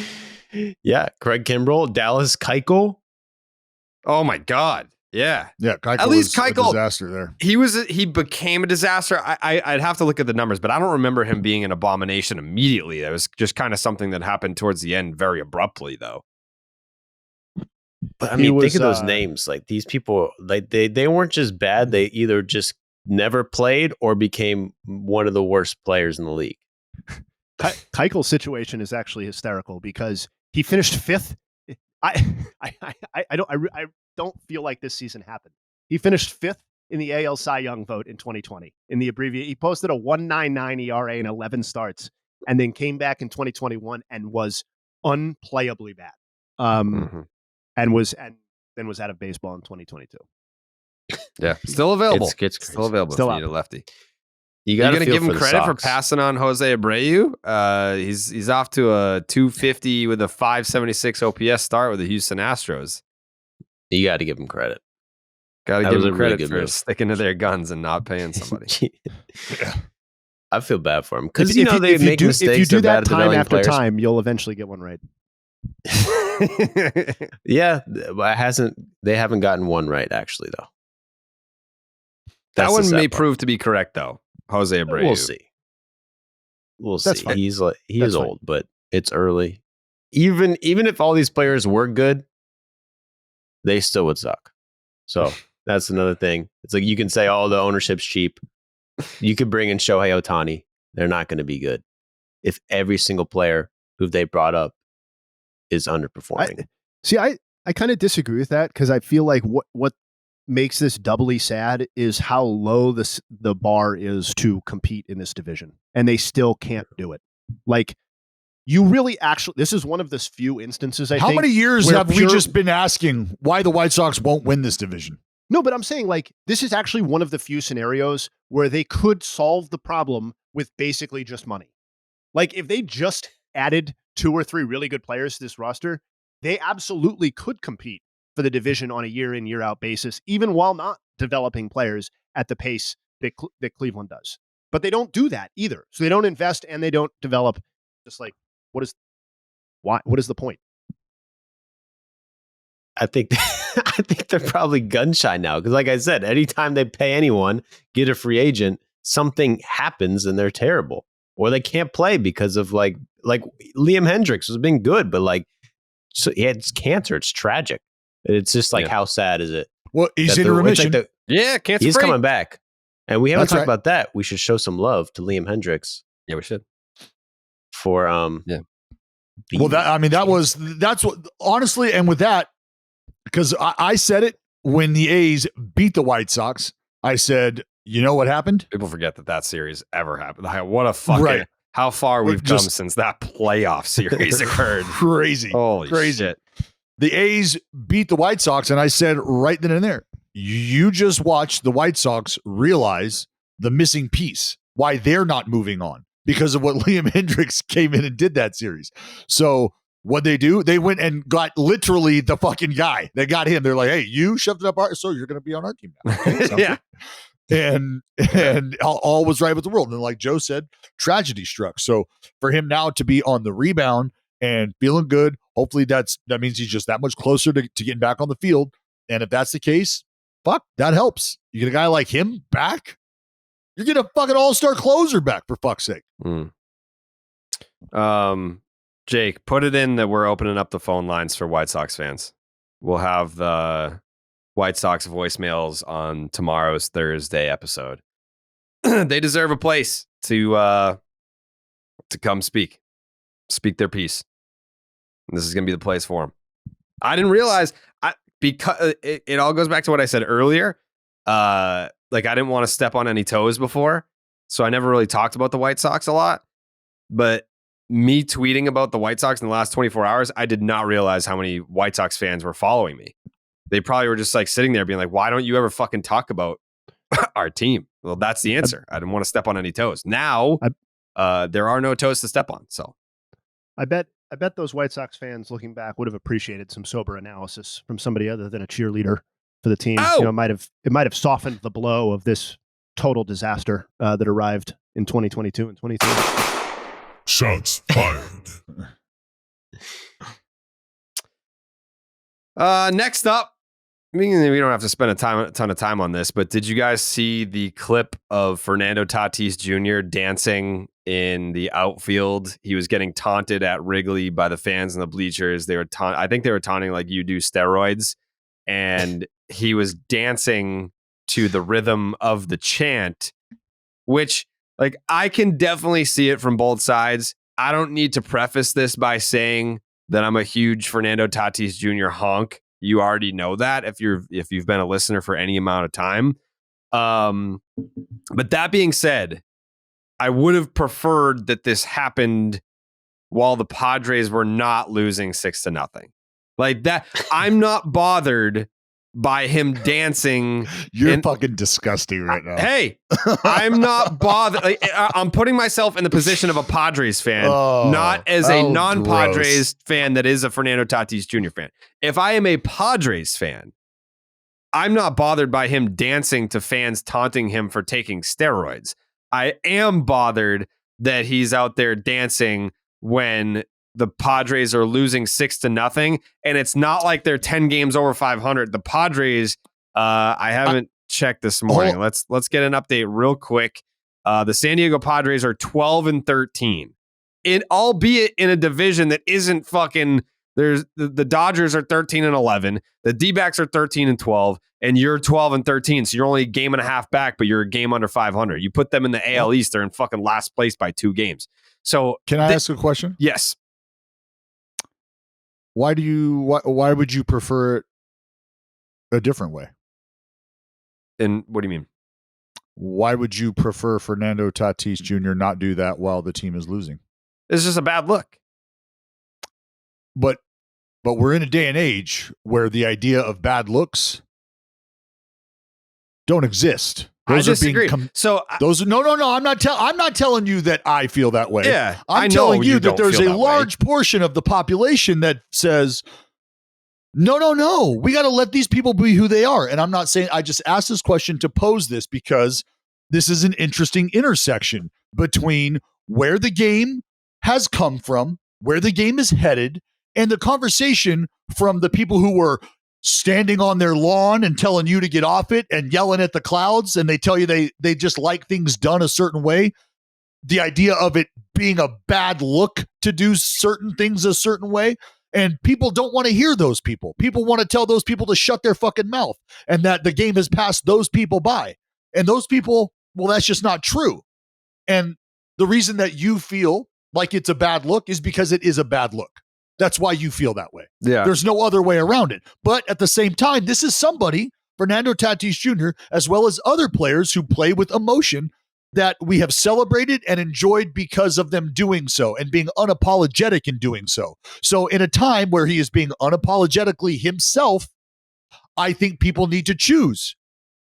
Yeah, Craig Kimbrell, Dallas Keuchel. Oh my God. Yeah. Yeah. Keuchel at least was Keuchel, a disaster there. He became a disaster. I'd have to look at the numbers, but I don't remember him being an abomination immediately. That was just kind of something that happened towards the end very abruptly though. But I mean, think of those names. Like these people, like they weren't just bad. They either just never played or became one of the worst players in the league. Keuchel's situation is actually hysterical because he finished 5th. I don't feel like this season happened. He finished 5th in the AL Cy Young vote in 2020. In the he posted a 1.99 ERA in 11 starts, and then came back in 2021 and was unplayably bad. And then was out of baseball in 2022. Yeah, still available. It's still available. Still if you need a lefty. You're going to give him credit for passing on José Berríos? He's off to a 250 with a 576 OPS start with the Houston Astros. You got to give him credit. Got to give him credit for sticking to their guns and not paying somebody. I feel bad for him because they make mistakes. If you do that time after players. time, you'll eventually get one right. Yeah, they haven't gotten one right actually though. That one may prove to be correct though. José Berríos. We'll see. Fine. He's old, but it's early. Even if all these players were good, they still would suck. So that's another thing. It's like you can say, "Oh, the ownership's cheap." You could bring in Shohei Ohtani. They're not going to be good if every single player who they brought up is underperforming. I kind of disagree with that because I feel like what makes this doubly sad is how low the bar is to compete in this division, and they still can't do it. Like, you really this is one of the few instances. How many years have we just been asking why the White Sox won't win this division? No, but I'm saying like this is actually one of the few scenarios where they could solve the problem with basically just money. Like if they just added 2 or 3 really good players to this roster, they absolutely could compete for the division on a year in, year out basis, even while not developing players at the pace that Cleveland does. But they don't do that either. So they don't invest and they don't develop. Just like, what is the point? I think they're probably gun shy now because, like I said, anytime they pay anyone, get a free agent, something happens and they're terrible, or they can't play because of like Liam Hendricks has been good, but like so he had cancer. It's tragic. It's just like how sad is it? Well, he's in remission. Cancer. He's coming back, and we haven't talked about that. We should show some love to Liam Hendricks. Yeah, we should. For Well, that's what honestly, and with that. Because I said it when the A's beat the White Sox. I said, you know what happened? People forget that series ever happened. What a fucking how far we've come since that playoff series occurred. Crazy. Holy shit. The A's beat the White Sox, and I said right then and there, you just watched the White Sox realize the missing piece, why they're not moving on because of what Liam Hendricks came in and did that series. So what'd they do? They went and got literally the fucking guy. They got him. They're like, hey, you shoved it up so you're going to be on our team now. Okay, and all was right with the world. And like Joe said, tragedy struck. So for him now to be on the rebound and feeling good, hopefully that means he's just that much closer to getting back on the field. And if that's the case, fuck, that helps. You get a guy like him back, you're getting a fucking all-star closer back, for fuck's sake. Jake, put it in that we're opening up the phone lines for White Sox fans. We'll have the White Sox voicemails on tomorrow's Thursday episode. They deserve a place to come speak their piece. And this is going to be the place for them. I didn't realize because it all goes back to what I said earlier. Like I didn't want to step on any toes before, so I never really talked about the White Sox a lot. But me tweeting about the White Sox in the last 24 hours, I did not realize how many White Sox fans were following me. They probably were just like sitting there being like, why don't you ever fucking talk about our team? Well, that's the answer. I didn't want to step on any toes. Now, there are no toes to step on. So I bet those White Sox fans looking back would have appreciated some sober analysis from somebody other than a cheerleader for the team. Oh! It might have softened the blow of this total disaster that arrived in 2022 and 2023. Shots fired. Next up, I mean, we don't have to spend a ton of time on this, but did you guys see the clip of Fernando Tatís Jr. dancing in the outfield? He was getting taunted at Wrigley by the fans in the bleachers. I think they were taunting like you do steroids, and he was dancing to the rhythm of the chant, which like I can definitely see it from both sides. I don't need to preface this by saying that I'm a huge Fernando Tatís Jr. honk. You already know that if you've been a listener for any amount of time. But that being said, I would have preferred that this happened while the Padres were not losing 6-0. Like that, I'm not bothered by him dancing. You're fucking disgusting right now. Hey, I'm not bothered. Like, I'm putting myself in the position of a Padres fan, not as a non-Padres fan that is a Fernando Tatís Jr. fan. If I am a Padres fan, I'm not bothered by him dancing to fans taunting him for taking steroids. I am bothered that he's out there dancing when the Padres are losing 6-0, and it's not like they're 10 games over 500. The Padres, I haven't checked this morning. Let's get an update real quick. The San Diego Padres are 12-13, albeit in a division that isn't fucking. There's the Dodgers are 13-11, the D-backs are 13-12, and you're 12-13. So you're only a game and a half back, but you're a game under 500. You put them in the AL East, they're in fucking last place by 2 games. So can I ask a question? Yes. Why would you prefer it a different way? And what do you mean? Why would you prefer Fernando Tatís Jr. not do that while the team is losing? It's just a bad look. But we're in a day and age where the idea of bad looks don't exist. Those I disagree. No. I'm not telling you that I feel that way. Yeah, I'm telling you that there's a large portion of the population that says, no. We got to let these people be who they are. And I'm not saying. I just asked this question to pose this because this is an interesting intersection between where the game has come from, where the game is headed, and the conversation from the people who were standing on their lawn and telling you to get off it and yelling at the clouds, and they tell you they just like things done a certain way. The idea of it being a bad look to do certain things a certain way. And people don't want to hear those people. People want to tell those people to shut their fucking mouth and that the game has passed those people by. And those people, well, that's just not true. And the reason that you feel like it's a bad look is because it is a bad look. That's why you feel that way. Yeah. There's no other way around it. But at the same time, this is somebody, Fernando Tatís Jr., as well as other players who play with emotion, that we have celebrated and enjoyed because of them doing so and being unapologetic in doing so. So in a time where he is being unapologetically himself, I think people need to choose.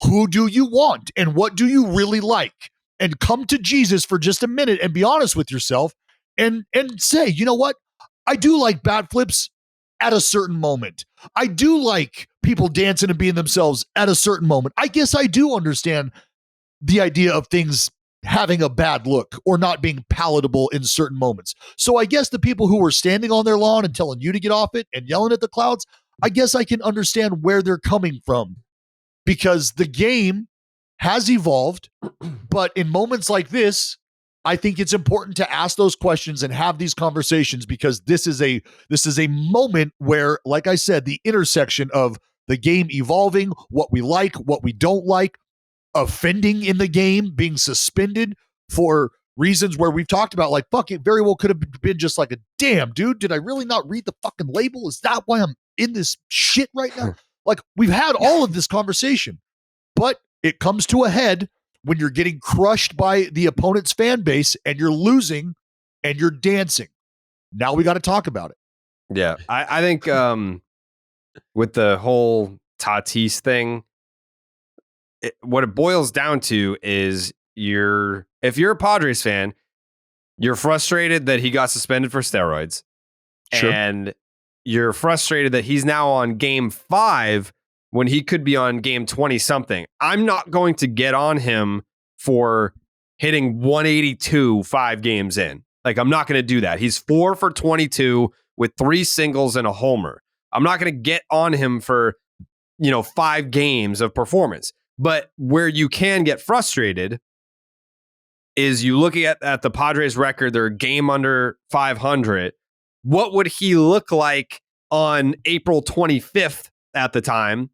Who do you want and what do you really like? And come to Jesus for just a minute and be honest with yourself and say, you know what? I do like bat flips at a certain moment. I do like people dancing and being themselves at a certain moment. I guess I do understand the idea of things having a bad look or not being palatable in certain moments. So I guess the people who were standing on their lawn and telling you to get off it and yelling at the clouds, I guess I can understand where they're coming from because the game has evolved. But in moments like this, I think it's important to ask those questions and have these conversations because this is a moment where, like I said, the intersection of the game evolving, what we like, what we don't like, offending in the game, being suspended for reasons where we've talked about, like, fuck, it very well could have been just like a damn, dude, did I really not read the fucking label? Is that why I'm in this shit right now? Like, we've had all of this conversation, but it comes to a head when you're getting crushed by the opponent's fan base and you're losing and you're dancing. Now we got to talk about it. Yeah. I think with the whole Tatís thing, what it boils down to is if you're a Padres fan, you're frustrated that he got suspended for steroids. Sure. And you're frustrated that he's now on game 5 when he could be on game 20 something. I'm not going to get on him for hitting 182 5 games in. Like, I'm not going to do that. He's 4 for 22 with 3 singles and a homer. I'm not going to get on him for, 5 games of performance. But where you can get frustrated is you look at the Padres record, they're a game under 500. What would he look like on April 25th at the time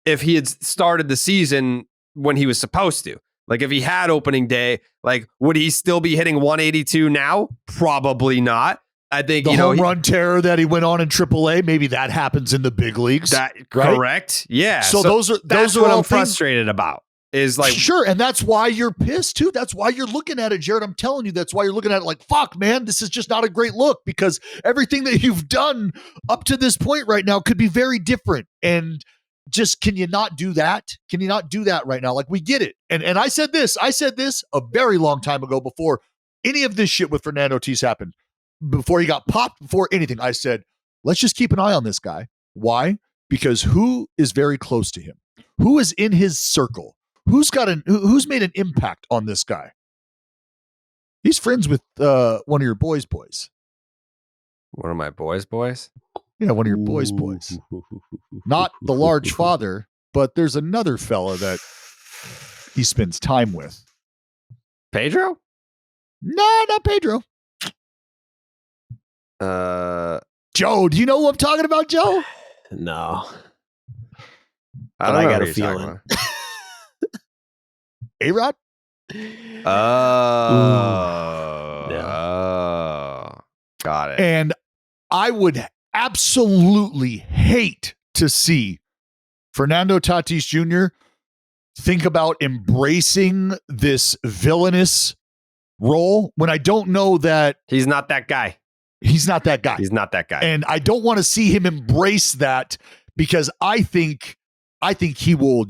if he had started the season when he was supposed to? Like, if he had opening day, like, would he still be hitting 182 now? Probably not. I think the home run terror that he went on in AAA, maybe that happens in the big leagues. Right? Correct. Yeah. So those are what all I'm frustrated about. Is like, sure, and that's why you're pissed too. That's why you're looking at it, Jared. I'm telling you, that's why you're looking at it like, fuck, man, this is just not a great look because everything that you've done up to this point right now could be very different. And just, can you not do that? Can you not do that right now? Like, we get it. And I said this a very long time ago, before any of this shit with Fernando Tatis happened, before he got popped, before anything. I said, let's just keep an eye on this guy. Why? Because who is very close to him? Who is in his circle? Who's who's made an impact on this guy? He's friends with one of your boys. One of my boys? Yeah, one of your boys. Not the large father, but there's another fella that he spends time with. Pedro? No, not Pedro. Joe, do you know who I'm talking about, Joe? No. I got a feeling. A-Rod? Got it. And I would absolutely hate to see Fernando Tatís Jr. think about embracing this villainous role when I don't know that he's not that guy. He's not that guy. He's not that guy. And I don't want to see him embrace that, because I think he will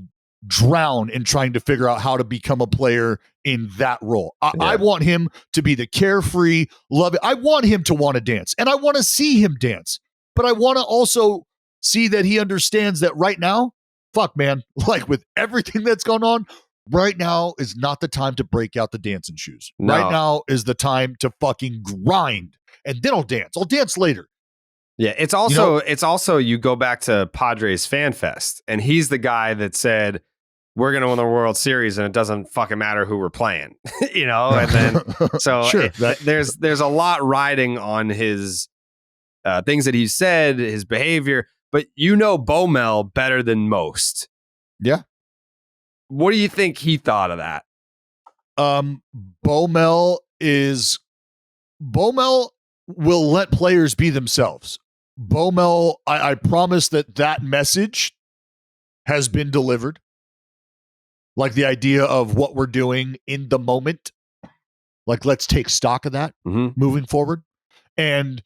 drown in trying to figure out how to become a player in that role. I want him to be the carefree, love it. I want him to want to dance, and I want to see him dance, but I want to also see that he understands that right now, fuck, man, like with everything that's going on, right now is not the time to break out the dancing shoes. No. Right now is the time to fucking grind, and then I'll dance. I'll dance later. Yeah, it's also you go back to Padres Fan Fest, and he's the guy that said, we're going to win the World Series and it doesn't fucking matter who we're playing, and then, so sure, there's a lot riding on his things that he said, his behavior, but Bomel better than most. Yeah. What do you think he thought of that? Bomel will let players be themselves. Bomel, I promise that message has been delivered. Like the idea of what we're doing in the moment. Like, let's take stock of that moving forward. And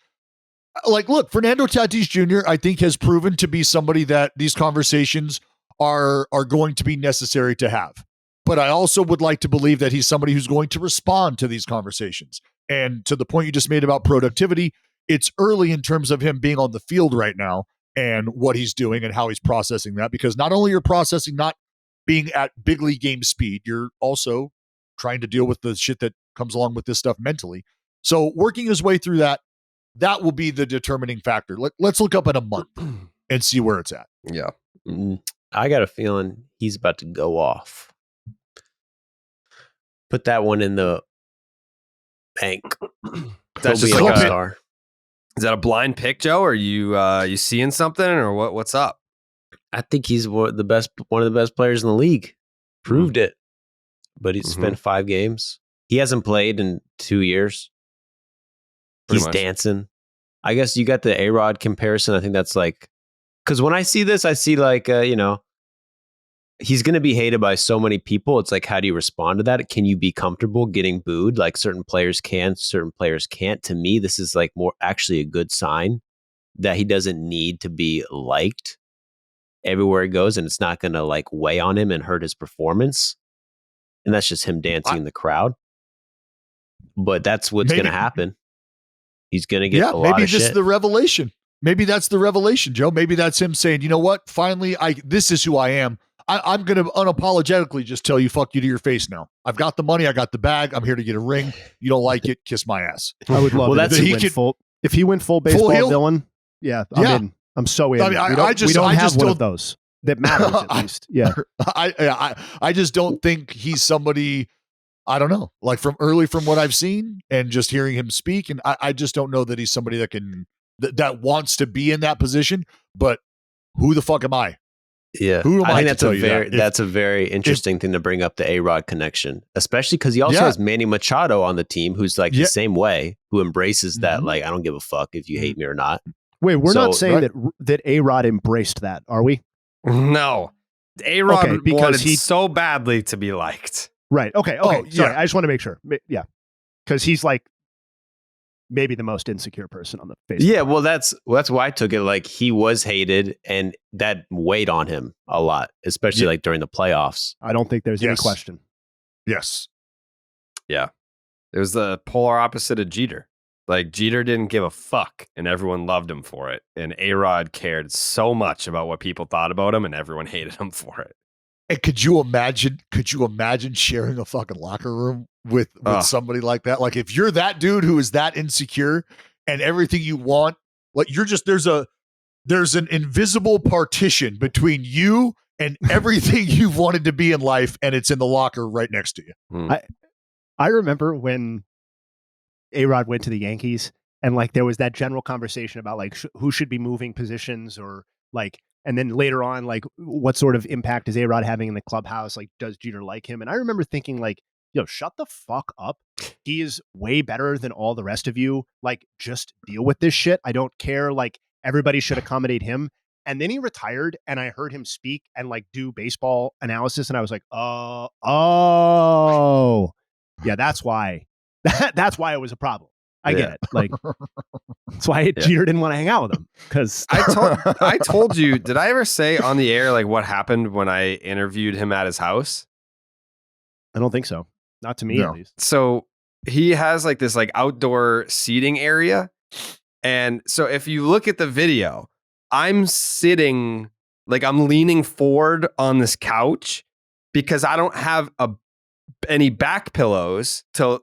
like, look, Fernando Tatís Jr., I think, has proven to be somebody that these conversations are going to be necessary to have. But I also would like to believe that he's somebody who's going to respond to these conversations. And to the point you just made about productivity, it's early in terms of him being on the field right now and what he's doing and how he's processing that. Because not only you're processing not being at big league game speed, you're also trying to deal with the shit that comes along with this stuff mentally. So working his way through that will be the determining factor. Let's look up in a month and see where it's at. Yeah. I got a feeling he's about to go off. Put that one in the bank. That's just like like a star. Is that a blind pick, Joe? Or you seeing something, or what's up? I think he's one of the best players in the league. Proved it. But he's spent 5 games. He hasn't played in 2 years. He's dancing. I guess you got the A-Rod comparison. I think that's like, because when I see this, I see like, he's going to be hated by so many people. It's like, how do you respond to that? Can you be comfortable getting booed? Like certain players can, certain players can't. To me, this is like more actually a good sign that he doesn't need to be liked everywhere he goes, and it's not going to like weigh on him and hurt his performance. And that's just him dancing in the crowd. But that's what's going to happen. He's going to get a lot of shit. Maybe this is the revelation. Maybe that's the revelation, Joe. Maybe that's him saying, you know what? Finally, this is who I am. I'm going to unapologetically just tell you, fuck you to your face now. I've got the money. I got the bag. I'm here to get a ring. You don't like it, kiss my ass. I would love it if he went full baseball villain. Yeah, I'm in. I'm so in. I mean, we don't have one of those that matters, at least. Yeah. I just don't think he's somebody, I don't know, like from what I've seen and just hearing him speak. And I just don't know that he's somebody that wants to be in that position. But who the fuck am I? Yeah. Who am I think that's a very interesting thing to bring up, the A-Rod connection, especially because he also has Manny Machado on the team, who's like the same way, who embraces that. Like, I don't give a fuck if you hate me or not. Wait, we're not saying that A-Rod embraced that, are we? No. A-Rod wanted so badly to be liked. Right. Okay. Sorry. I just want to make sure. Yeah. Because he's like, maybe the most insecure person on the face. Yeah, well, that's why I took it. Like, he was hated, and that weighed on him a lot, especially like during the playoffs. I don't think there's any question. Yes. Yeah. It was the polar opposite of Jeter. Like, Jeter didn't give a fuck, and everyone loved him for it. And A-Rod cared so much about what people thought about him, and everyone hated him for it. And could you imagine sharing a fucking locker room with somebody like that? Like, if you're that dude who is that insecure and everything you want, like, you're just, there's an invisible partition between you and everything you've wanted to be in life, and it's in the locker right next to you. I remember when A-Rod went to the Yankees, and like there was that general conversation about like who should be moving positions, or like, and then later on, like, what sort of impact is A-Rod having in the clubhouse? Like, does Jeter like him? And I remember thinking, like, yo, shut the fuck up. He is way better than all the rest of you. Like, just deal with this shit. I don't care. Like, everybody should accommodate him. And then he retired, and I heard him speak and like do baseball analysis, and I was like, oh, yeah, that's why. That's why it was a problem. I get it. Like, that's why Jeter didn't want to hang out with him. Because I told you, did I ever say on the air like what happened when I interviewed him at his house? I don't think so. Not to me, at least. So he has like this like outdoor seating area, and so if you look at the video, I'm sitting like I'm leaning forward on this couch because I don't have any back pillows to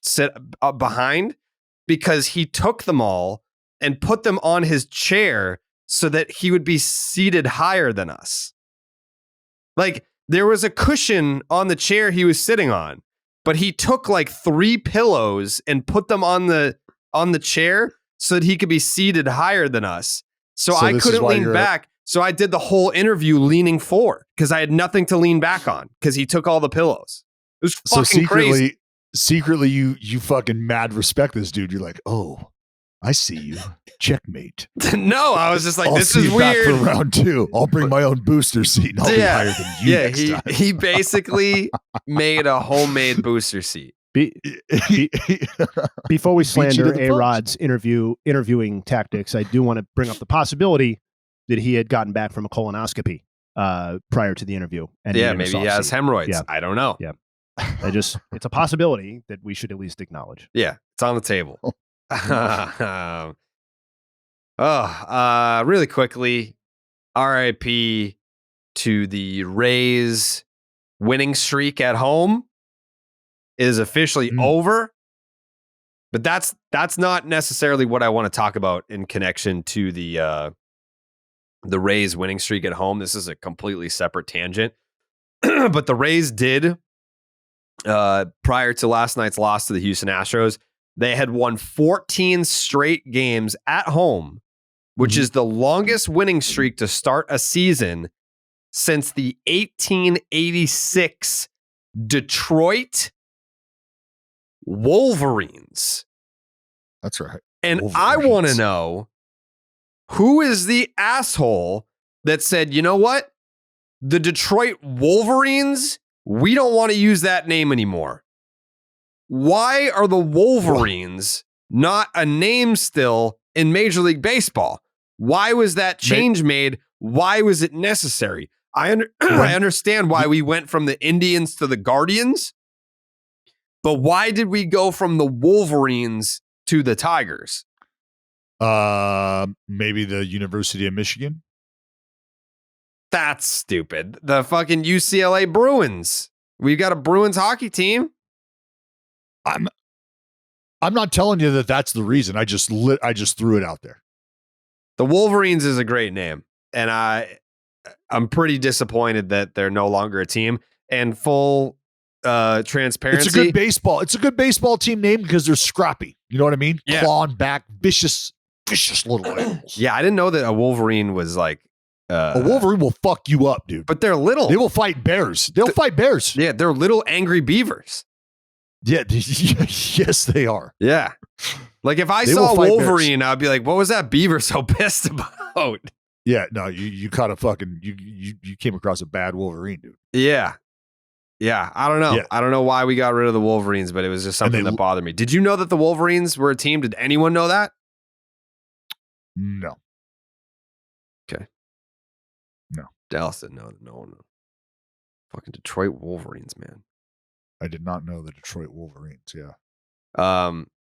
sit up behind, because he took them all and put them on his chair so that he would be seated higher than us. Like, there was a cushion on the chair he was sitting on, but he took like 3 pillows and put them on the chair so that he could be seated higher than us. So I couldn't lean back. So I did the whole interview leaning forward because I had nothing to lean back on because he took all the pillows. It was fucking crazy. Secretly, you fucking mad respect this dude. You're like, oh, I see you. Checkmate. No, I was just like, this see is you weird. Back for round 2. I'll bring my own booster seat, and I'll be higher than you next time. He basically made a homemade booster seat. Before we slander A-Rod's interviewing tactics, I do want to bring up the possibility that he had gotten back from a colonoscopy prior to the interview. And maybe he has hemorrhoids. Yeah. I don't know. Yeah. It's a possibility that we should at least acknowledge. Yeah, it's on the table. Really quickly, RIP to the Rays winning streak at home is officially over. But that's not necessarily what I want to talk about in connection to the Rays winning streak at home. This is a completely separate tangent. But the Rays did, prior to last night's loss to the Houston Astros, they had won 14 straight games at home, which is the longest winning streak to start a season since the 1886 Detroit Wolverines. That's right. And I want to know, who is the asshole that said, you know what? The Detroit Wolverines, we don't want to use that name anymore. Why are the Wolverines not a name still in Major League Baseball? Why was that change made? Why was it necessary? I understand why we went from the Indians to the Guardians, but why did we go from the Wolverines to the Tigers? Maybe the University of Michigan. That's stupid. The fucking UCLA Bruins. We've got a Bruins hockey team. I'm not telling you that that's the reason. I just threw it out there. The Wolverines is a great name, and I'm pretty disappointed that they're no longer a team. And full transparency, it's a good baseball team name because they're scrappy. You know what I mean? Yeah. Clawing back, vicious little animals. Yeah, I didn't know that a Wolverine was like a Wolverine will fuck you up, dude. But they're little. They will fight bears. They'll fight bears. Yeah, they're little angry beavers. Yeah, yes, they are. Yeah. Like if I saw a Wolverine, I'd be like, what was that beaver so pissed about? Yeah, no, you caught a fucking you came across a bad Wolverine, dude. Yeah. Yeah, I don't know. Yeah. I don't know why we got rid of the Wolverines, but it was just something that bothered me. Did you know that the Wolverines were a team? Did anyone know that? No. Okay. No. Dallas didn't know. No. Fucking Detroit Wolverines, man. I did not know the Detroit Wolverines. Yeah.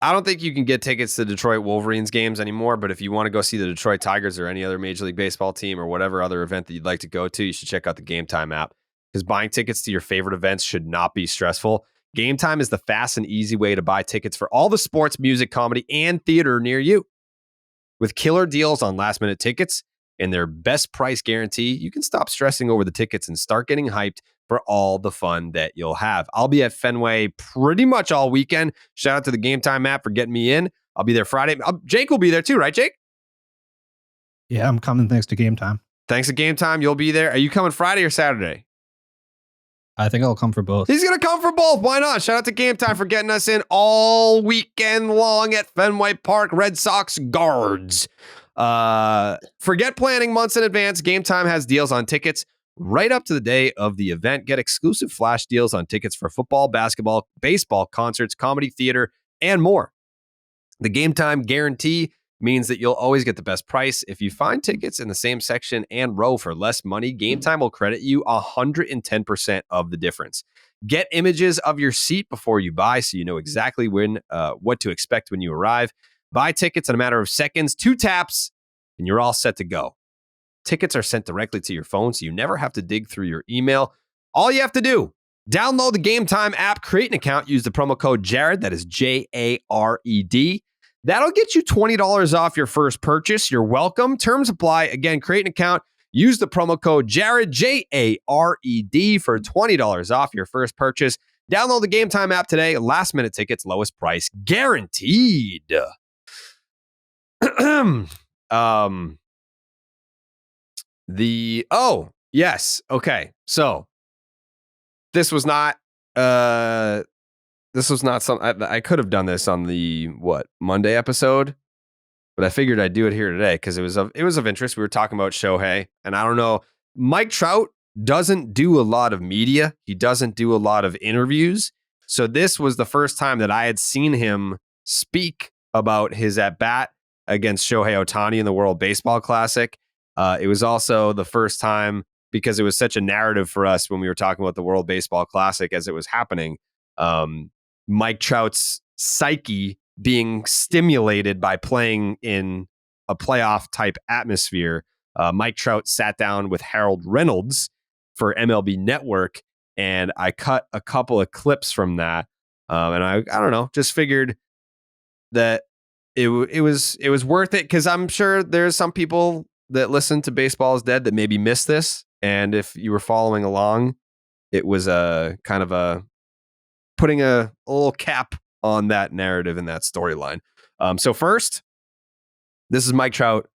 I don't think you can get tickets to Detroit Wolverines games anymore, but if you want to go see the Detroit Tigers or any other Major League Baseball team or whatever other event that you'd like to go to, you should check out the Game Time app, because buying tickets to your favorite events should not be stressful. Game Time is the fast and easy way to buy tickets for all the sports, music, comedy, and theater near you. With killer deals on last-minute tickets and their best price guarantee, you can stop stressing over the tickets and start getting hyped for all the fun that you'll have. I'll be at Fenway pretty much all weekend. Shout out to the Game Time app for getting me in. I'll be there Friday. Jake will be there too, right, Jake? Yeah, I'm coming thanks to Game Time. Thanks to Game Time, you'll be there. Are you coming Friday or Saturday? I think I'll come for both. He's going to come for both. Why not? Shout out to Game Time for getting us in all weekend long at Fenway Park. Red Sox guards. Forget planning months in advance. Game Time has deals on tickets right up to the day of the event. Get exclusive flash deals on tickets for football, basketball, baseball, concerts, comedy, theater, and more. The Game Time guarantee means that you'll always get the best price. If you find tickets in the same section and row for less money, Game Time will credit you 110% of the difference. Get images of your seat before you buy so you know exactly what to expect when you arrive. Buy tickets in a matter of seconds, 2 taps, and you're all set to go. Tickets are sent directly to your phone, so you never have to dig through your email. All you have to do, download the Game Time app, create an account, use the promo code Jared, that is Jared. That'll get you $20 off your first purchase. You're welcome. Terms apply. Again, create an account, use the promo code Jared, Jared, for $20 off your first purchase. Download the Game Time app today. Last minute tickets, lowest price guaranteed. Yes. Okay. So this was not something I could have done this on the Monday episode, but I figured I'd do it here today because it was of interest. We were talking about Shohei, and I don't know. Mike Trout doesn't do a lot of media. He doesn't do a lot of interviews. So this was the first time that I had seen him speak about his at bat against Shohei Ohtani in the World Baseball Classic. It was also the first time, because it was such a narrative for us when we were talking about the World Baseball Classic as it was happening. Mike Trout's psyche being stimulated by playing in a playoff type atmosphere. Mike Trout sat down with Harold Reynolds for MLB Network, and I cut a couple of clips from that. And I don't know, just figured that it was worth it, because I'm sure there's some people that listen to Baseball is Dead that maybe missed this. And if you were following along, it was a kind of a putting a little cap on that narrative and that storyline. So first, this is Mike Trout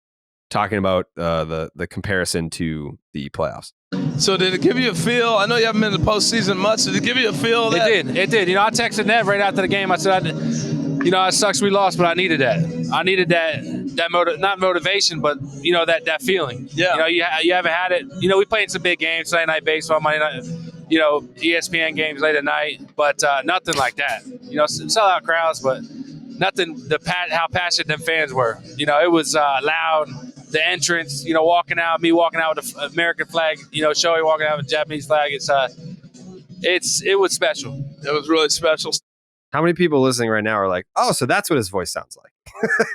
talking about the comparison to the playoffs. So did it give you a feel? I know you haven't been in the postseason much. Did it give you a feel? It did. You know, I texted Nev right after the game. I said, it sucks we lost, but I needed that. I needed not motivation, but, that feeling. Yeah. You haven't had it. We played some big games, Sunday Night Baseball, Monday night, ESPN games late at night, but nothing like that. Sellout crowds, but nothing, how passionate them fans were. It was loud. The entrance, walking out with the American flag, Shohei walking out with the Japanese flag. It was special. It was really special. How many people listening right now are like, oh, so that's what his voice sounds like?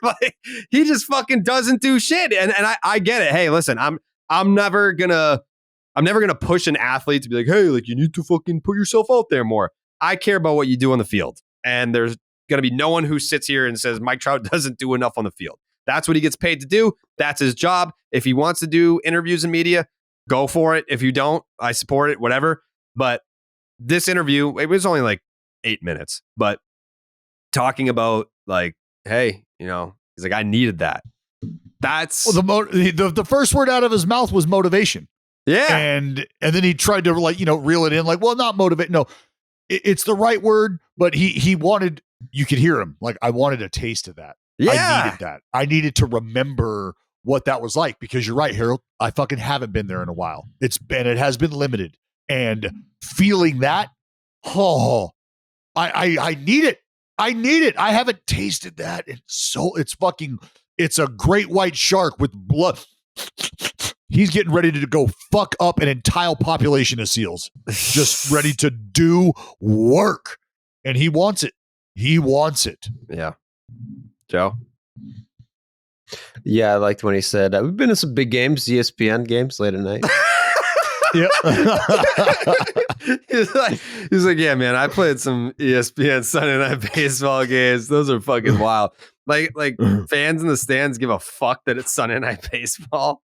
Like, he just fucking doesn't do shit. And I get it. Hey, listen, I'm never gonna push an athlete to be like, hey, like, you need to fucking put yourself out there more. I care about what you do on the field. And there's gonna be no one who sits here and says Mike Trout doesn't do enough on the field. That's what he gets paid to do. That's his job. If he wants to do interviews and media, go for it. If you don't, I support it, whatever. But this interview, it was only like 8 minutes, but talking about like, hey, he's like, I needed that. That's the first word out of his mouth was motivation. Yeah. And then he tried to reel it in like, well, not motivate. No, it's the right word, but he wanted, you could hear him. Like, I wanted a taste of that. Yeah. I needed that. I needed to remember what that was like, because you're right, Harold. I fucking haven't been there in a while. It has been limited. and feeling that, I need it. I need it. I haven't tasted that. It's a great white shark with blood. He's getting ready to go fuck up an entire population of seals. Just ready to do work. And he wants it. He wants it. Yeah. Joe? Yeah, I liked when he said, we've been to some big games, ESPN games late at night. Yep. he's like, yeah, man, I played some ESPN Sunday Night Baseball games. Those are fucking wild. Like fans in the stands give a fuck that it's Sunday Night Baseball.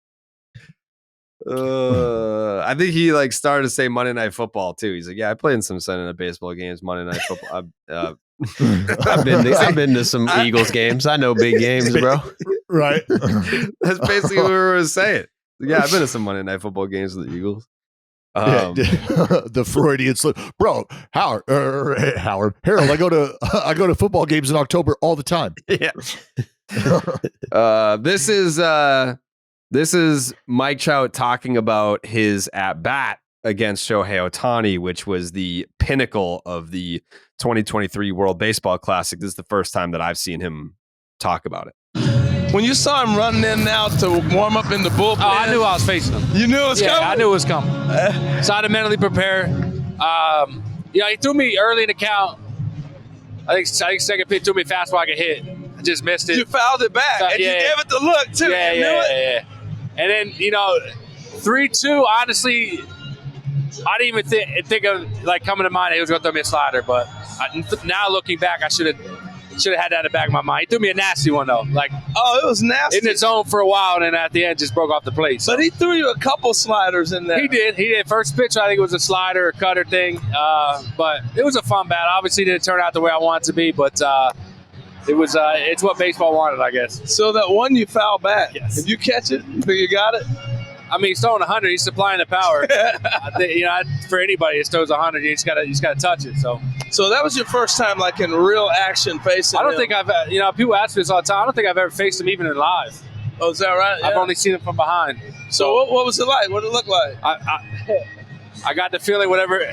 I think he like started to say Monday Night Football too. He's like, yeah, I played in some Sunday Night Baseball games, Monday Night Football. I've been to some Eagles games. I know big games, bro. Right. That's basically what we were saying. Yeah, I've been to some Monday Night Football games with the Eagles. The Freudian slip, bro. Harold. I go to football games in October all the time. Yeah. This is Mike Trout talking about his at bat against Shohei Ohtani, which was the pinnacle of the 2023 World Baseball Classic. This is the first time that I've seen him talk about it. When you saw him running in now to warm up in the bullpen, I knew I was facing him. You knew it was coming? I knew it was coming. So I had to mentally prepare. He threw me early in the count. I think second pitch threw me fastball I could hit. I just missed it. You fouled it back, and you gave it the look, too. Yeah. And then, 3-2, honestly, I didn't even think of, like, coming to mind he was going to throw me a slider. But now looking back, I should have had that in the back of my mind. He threw me a nasty one, though. Like, it was nasty. In its zone for a while, and then at the end just broke off the plate. So. But he threw you a couple sliders in there. He did. First pitch, I think it was a slider or cutter thing. But it was a fun bat. Obviously, it didn't turn out the way I wanted it to be, but it's what baseball wanted, I guess. So that one you foul back. Yes. If you catch it, you got it? I mean, he's throwing 100. He's supplying the power. I think, for anybody that throws 100, you just gotta touch it. So that was your first time, like, in real action facing I don't him. think I've, people ask me this all the time. I don't think I've ever faced him even in live. Oh, is that right? Yeah. I've only seen him from behind. So what was it like? What did it look like? I got the feeling what every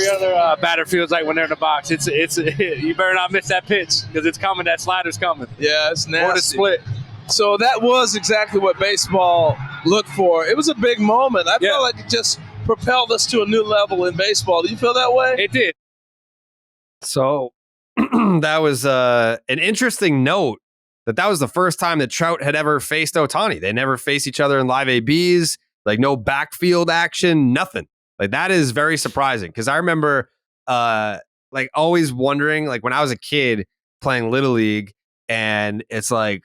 other batter feels like when they're in the box. It's you better not miss that pitch because it's coming. That slider's coming. Yeah, it's nasty. Or the split. So that was exactly what baseball looked for. It was a big moment. I felt like it just propelled us to a new level in baseball. Do you feel that way? It did. So that was an interesting note that was the first time that Trout had ever faced Ohtani. They never faced each other in live ABs, like no backfield action, nothing. Like that is very surprising because I remember like always wondering, like when I was a kid playing Little League, and it's like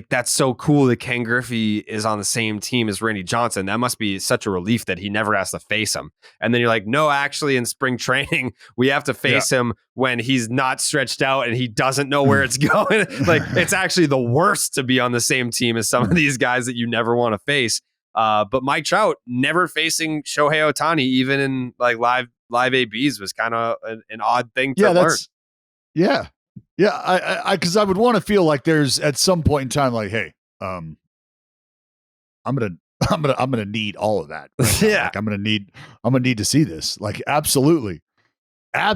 that's so cool that Ken Griffey is on the same team as Randy Johnson. That must be such a relief that he never has to face him. And then you're like, no, actually in spring training, we have to face him when he's not stretched out and he doesn't know where it's going. Like it's actually the worst to be on the same team as some of these guys that you never want to face. But Mike Trout never facing Shohei Ohtani, even in like live ABs, was kind of an odd thing to learn. Yeah, because I would want to feel like there's at some point in time, like, hey, I'm gonna need all of that. Right? Yeah, like, I'm gonna need to see this. Like, absolutely. Yeah,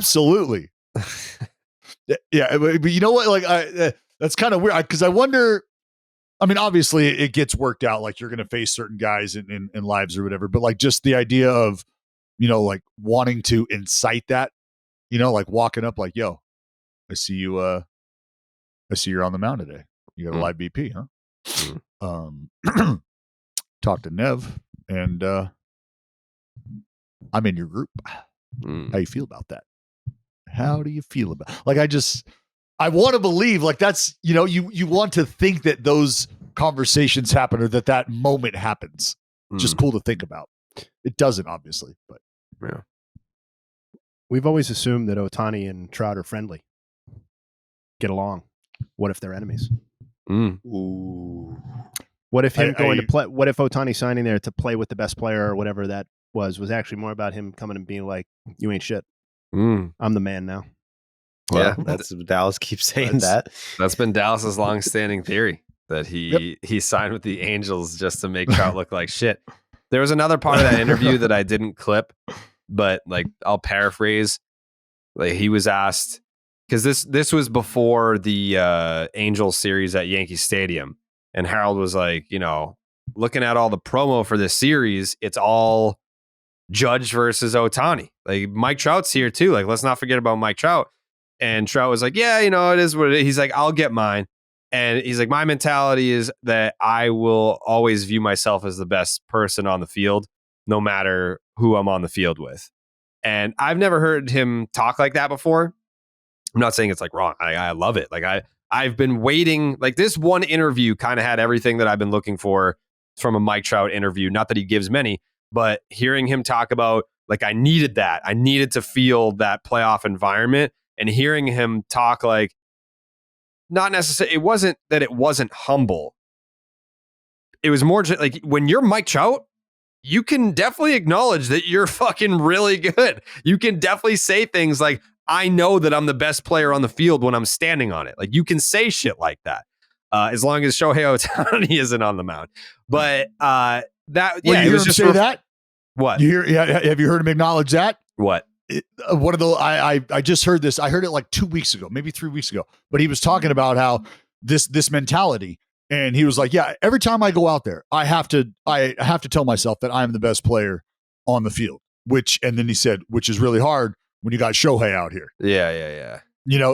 but you know what? Like, that's kind of weird because I wonder. I mean, obviously, it gets worked out. Like, you're gonna face certain guys in lives or whatever. But like, just the idea of, like wanting to incite that, like walking up, like, yo. I see you. I see you're on the mound today. You got a live BP, huh? Talk to Nev, and I'm in your group. How you feel about that? How do you feel about? Like, I want to believe, like that's you want to think that those conversations happen or that moment happens. Just cool to think about. It doesn't, obviously, but yeah. We've always assumed that Ohtani and Trout are friendly. Get along. What if they're enemies? Ooh. What if him going to play? What if Ohtani signing there to play with the best player or whatever that was actually more about him coming and being like, "You ain't shit. I'm the man now." Well, that's Dallas keeps saying that. That's been Dallas's long-standing theory that he signed with the Angels just to make Trout look like shit. There was another part of that interview that I didn't clip, but like I'll paraphrase. Like he was asked, because this was before the Angels series at Yankee Stadium, and Harold was like, looking at all the promo for this series, it's all Judge versus Ohtani. Like Mike Trout's here too. Like let's not forget about Mike Trout. And Trout was like, yeah, it is what it is. He's like, I'll get mine. And he's like, my mentality is that I will always view myself as the best person on the field, no matter who I'm on the field with. And I've never heard him talk like that before. I'm not saying it's like wrong. I love it. Like I've been waiting. Like this one interview kind of had everything that I've been looking for from a Mike Trout interview. Not that he gives many, but hearing him talk about like I needed that. I needed to feel that playoff environment, and hearing him talk like, not necessarily, it wasn't that it wasn't humble. It was more like when you're Mike Trout, you can definitely acknowledge that you're fucking really good. You can definitely say things like, I know that I'm the best player on the field when I'm standing on it. Like you can say shit like that, as long as Shohei Ohtani isn't on the mound. But it was just say that. What have you heard him acknowledge that? What? One of the I just heard this. I heard it like 2 weeks ago, maybe 3 weeks ago. But he was talking about how this mentality, and he was like, "Yeah, every time I go out there, I have to tell myself that I am the best player on the field." And then he said, which is really hard when you got Shohei out here. Yeah.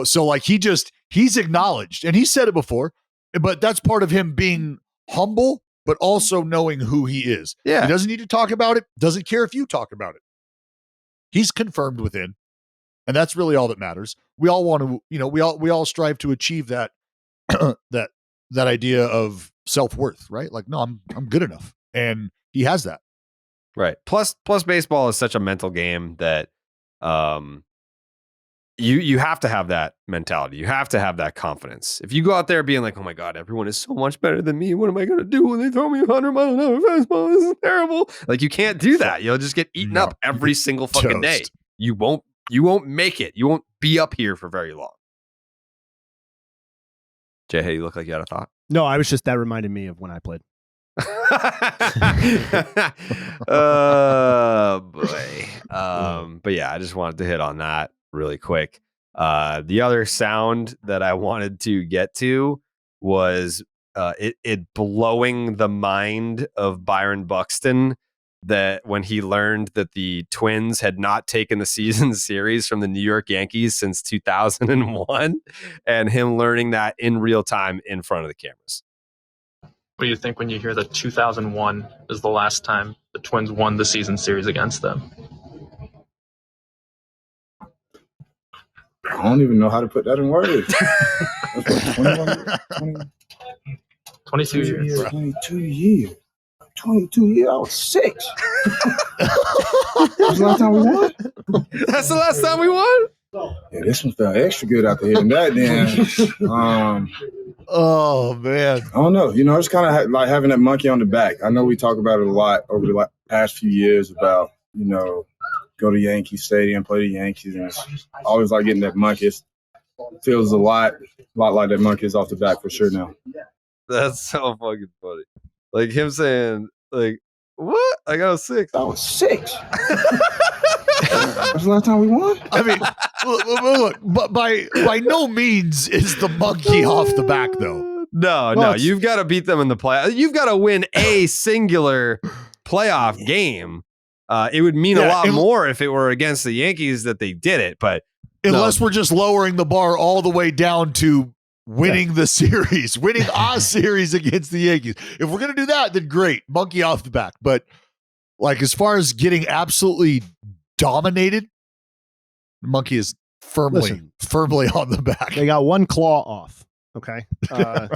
So like he's acknowledged, and he said it before, but that's part of him being humble, but also knowing who he is. Yeah, he doesn't need to talk about it. Doesn't care if you talk about it. He's confirmed within, and that's really all that matters. We all want to, we all strive to achieve that that idea of self-worth, right? Like, no, I'm good enough, and he has that. Right. Plus baseball is such a mental game that you have to have that mentality. You have to have that confidence. If you go out there being like, oh my God, everyone is so much better than me. What am I going to do when they throw me 100 mile an hour fastball? This is terrible. Like you can't do that. You'll just get eaten up every single fucking day. You won't make it. You won't be up here for very long. Jay, hey, you look like you had a thought. No, that reminded me of when I played. Oh boy. But yeah, I just wanted to hit on that really quick. The other sound that I wanted to get to was it blowing the mind of Byron Buxton that when he learned that the Twins had not taken the season series from the New York Yankees since 2001, and him learning that in real time in front of the cameras. What do you think when you hear that 2001 is the last time the Twins won the season series against them? I don't even know how to put that in words. 22 years. 22 years. 22 years. I was 6. That's the last time we won? That's the last time we won? Yeah, this one felt extra good after hitting that then. Oh, man. I don't know. It's kind of like having that monkey on the back. I know we talk about it a lot over the past few years about, go to Yankee Stadium, play the Yankees, and it's always like getting that monkey. It feels a lot like that monkey is off the back for sure now. That's so fucking funny. Like him saying, like, what? Like I was 6. I was 6. That's the last time we won? I mean, look, but by no means is the monkey off the back, though. No, you've got to beat them in the play. You've got to win a singular playoff game. It would mean a lot more if it were against the Yankees that they did it, but unless we're just lowering the bar all the way down to winning the series, winning a series against the Yankees. If we're going to do that, then great. Monkey off the back. But like as far as getting absolutely dominated, the monkey is firmly on the back. They got one claw off. Okay. The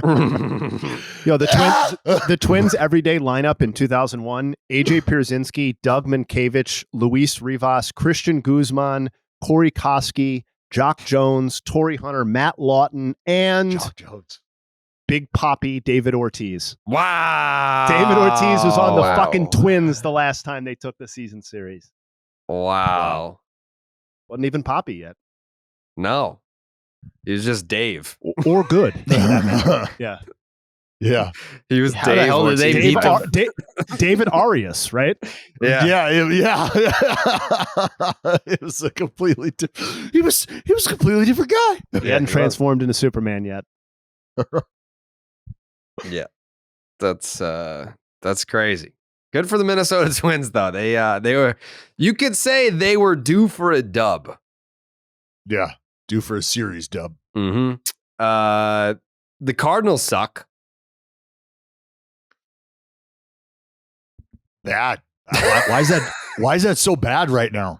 Twins everyday lineup in 2001, AJ Pierzynski, Doug Mankiewicz, Luis Rivas, Christian Guzman, Corey Koski, Jock Jones, Torrey Hunter, Matt Lawton, and Big Poppy David Ortiz. Wow. David Ortiz was on the fucking Twins the last time they took the season series. Wow. Wasn't even Poppy yet. No. It was just Dave. Or good. Yeah. Yeah. He was How the hell did they beat David Arias, right? Yeah. It was a completely he was a completely different guy. He hadn't transformed into Superman yet. Yeah. That's crazy. Good for the Minnesota Twins, though. They were, you could say they were due for a dub. Yeah, due for a series dub. Mm-hmm. The Cardinals suck. Bad. Why is that so bad right now?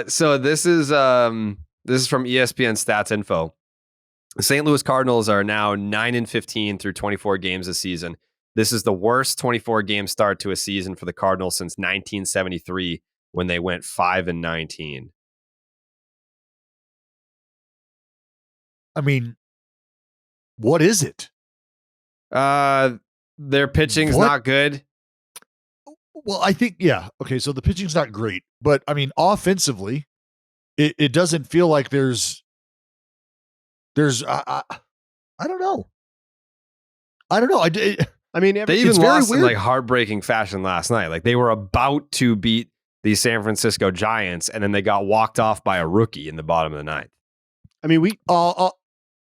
So this is from ESPN Stats Info. The St. Louis Cardinals are now 9-15 through 24 games this season. This is the worst 24-game start to a season for the Cardinals since 1973, when they went 5-19. I mean, what is it? Their pitching's not good. Well, I think, yeah. Okay, so the pitching's not great, but I mean, offensively, it doesn't feel like there's I don't know. I mean, they even lost in like heartbreaking fashion last night. Like they were about to beat the San Francisco Giants, and then they got walked off by a rookie in the bottom of the ninth. I mean, go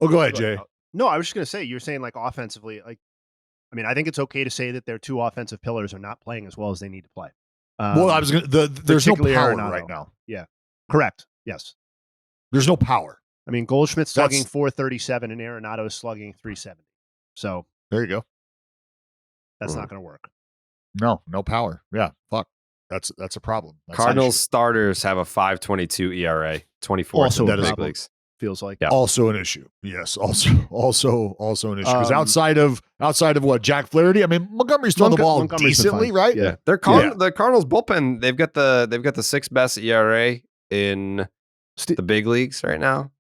ahead, Jay. No, I was just going to say, you're saying like offensively, like, I mean, I think it's okay to say that their two offensive pillars are not playing as well as they need to play. Well, I was going to, there's no power right now. Yeah, correct. Yes. There's no power. I mean, Goldschmidt's slugging 437 and Arenado's slugging 370. So there you go. That's not going to work. No power. Yeah, fuck. That's a problem. That's Cardinals starters have a 5.22 ERA, 24 also in the big leagues. Feels like also an issue. Yes, also an issue. Because outside of what, Jack Flaherty? I mean, Montgomery's throwing the ball decently, right? Yeah, the Cardinals bullpen. They've got the sixth best ERA in the big leagues right now.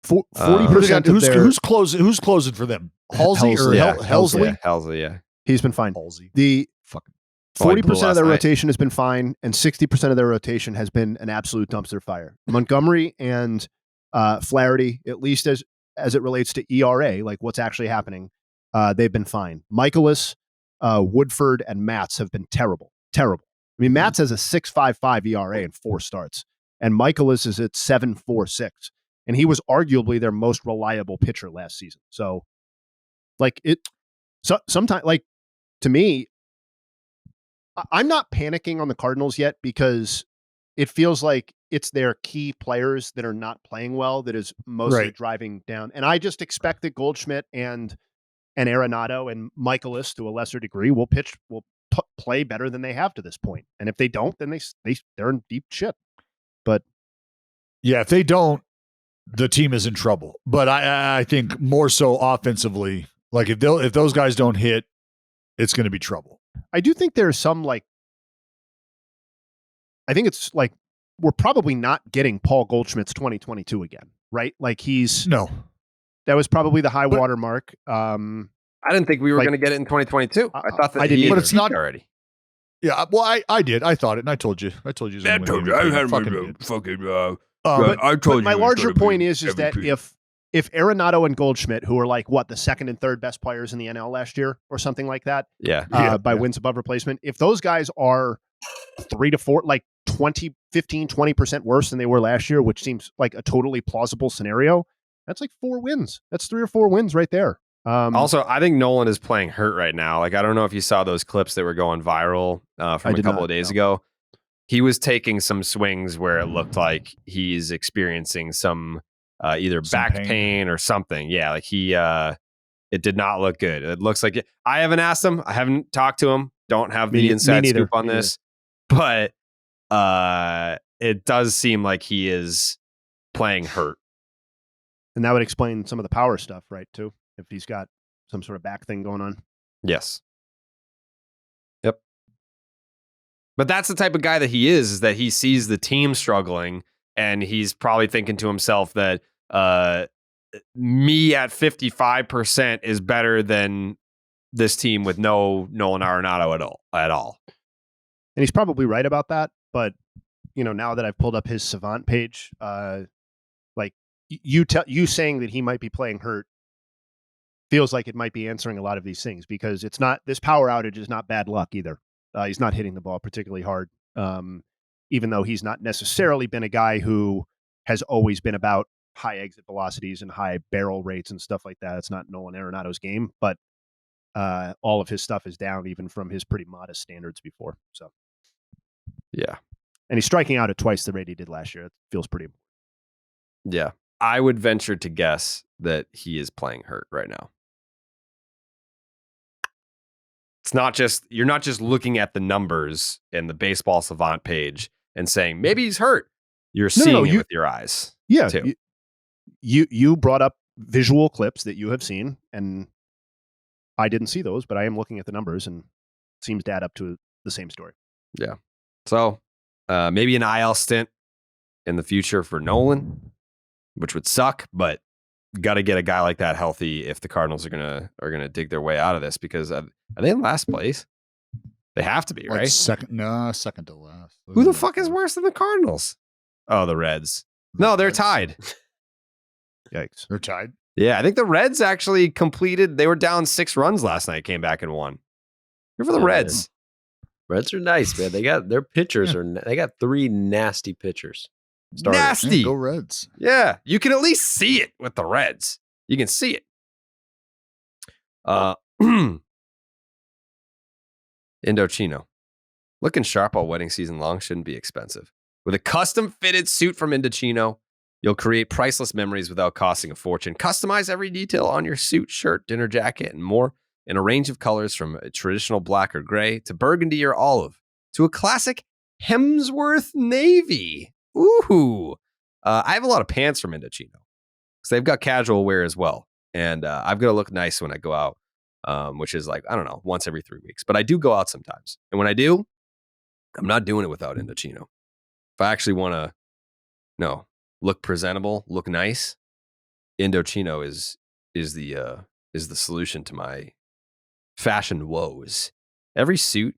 40% who's closing for them? Halsey or Helsley? Helsley, yeah. He's been fine. Halsey. The fucking 40% of their rotation has been fine, and 60% of their rotation has been an absolute dumpster fire. Montgomery and Flaherty, at least as it relates to ERA, like what's actually happening, they've been fine. Michaelis, Woodford, and Matz have been terrible. I mean, Matz has a 6.55 ERA in 4 starts, and Michaelis is at 7.46, and he was arguably their most reliable pitcher last season. So, like sometimes, like to me, I'm not panicking on the Cardinals yet because it feels like it's their key players that are not playing well that is mostly driving down. And I just expect that Goldschmidt and Arenado and Michaelis to a lesser degree will play better than they have to this point. And if they don't, then they're in deep shit. But yeah, if they don't, the team is in trouble. But I think more so offensively, like if those guys don't hit, it's going to be trouble. I do think there's some I think it's like we're probably not getting Paul Goldschmidt's 2022 again, right? Like that was probably the high water mark. I didn't think we were going to get it in 2022. I thought that but it's not already. Yeah, well, I did. I thought it, and I told you. I told you. I told you. My larger point is that if Arenado and Goldschmidt, who are like the second and third best players in the NL last year or something like that, by wins above replacement, if those guys are 3 to 4, like 15-20% worse than they were last year, which seems like a totally plausible scenario, that's like 4 wins. That's 3 or 4 wins right there. Also, I think Nolan is playing hurt right now. Like, I don't know if you saw those clips that were going viral from a couple of days ago. He was taking some swings where it looked like he's experiencing some either back pain or something. Yeah, like it did not look good. It looks like I haven't asked him. I haven't talked to him. Don't have the inside scoop on this. But it does seem like he is playing hurt. And that would explain some of the power stuff, right, too? If he's got some sort of back thing going on. Yes. Yep. But that's the type of guy that he is that he sees the team struggling, and he's probably thinking to himself that me at 55% is better than this team with no Nolan Arenado at all. And he's probably right about that. But, now that I've pulled up his Savant page, like you saying that he might be playing hurt feels like it might be answering a lot of these things, because it's not, this power outage is not bad luck either. He's not hitting the ball particularly hard, even though he's not necessarily been a guy who has always been about high exit velocities and high barrel rates and stuff like that. It's not Nolan Arenado's game, but all of his stuff is down even from his pretty modest standards before. So, yeah. And he's striking out at twice the rate he did last year. It feels pretty important. Yeah. I would venture to guess that he is playing hurt right now. It's not just, you're not just looking at the numbers in the Baseball Savant page and saying, maybe he's hurt. You're seeing it with your eyes. Yeah. Too. You brought up visual clips that you have seen, and I didn't see those, but I am looking at the numbers, and it seems to add up to the same story. Yeah. So maybe an IL stint in the future for Nolan, which would suck, but got to get a guy like that healthy if the Cardinals are gonna dig their way out of this, because are they in last place? They have to be, like Uh, right? second to last. Who the fuck is worse than the Cardinals? Oh, the Reds. No, they're tied. Yikes. They're tied. Yeah, I think the Reds actually completed. They were down 6 runs last night, came back and won. Good for the Reds. Reds are nice, man. They got their pitchers they got 3 nasty pitchers. Starters. Nasty. Yeah, go Reds. Yeah, you can at least see it with the Reds. You can see it. Indochino. Looking sharp all wedding season long shouldn't be expensive. With a custom fitted suit from Indochino, you'll create priceless memories without costing a fortune. Customize every detail on your suit, shirt, dinner jacket, and more in a range of colors, from a traditional black or gray to burgundy or olive to a classic Hemsworth navy. Ooh. I have a lot of pants from Indochino because they've got casual wear as well. And I've got to look nice when I go out, which is like, I don't know, once every 3 weeks. But I do go out sometimes. And when I do, I'm not doing it without Indochino. If I actually want to, look presentable, look nice, Indochino is the solution to my fashion woes. Every suit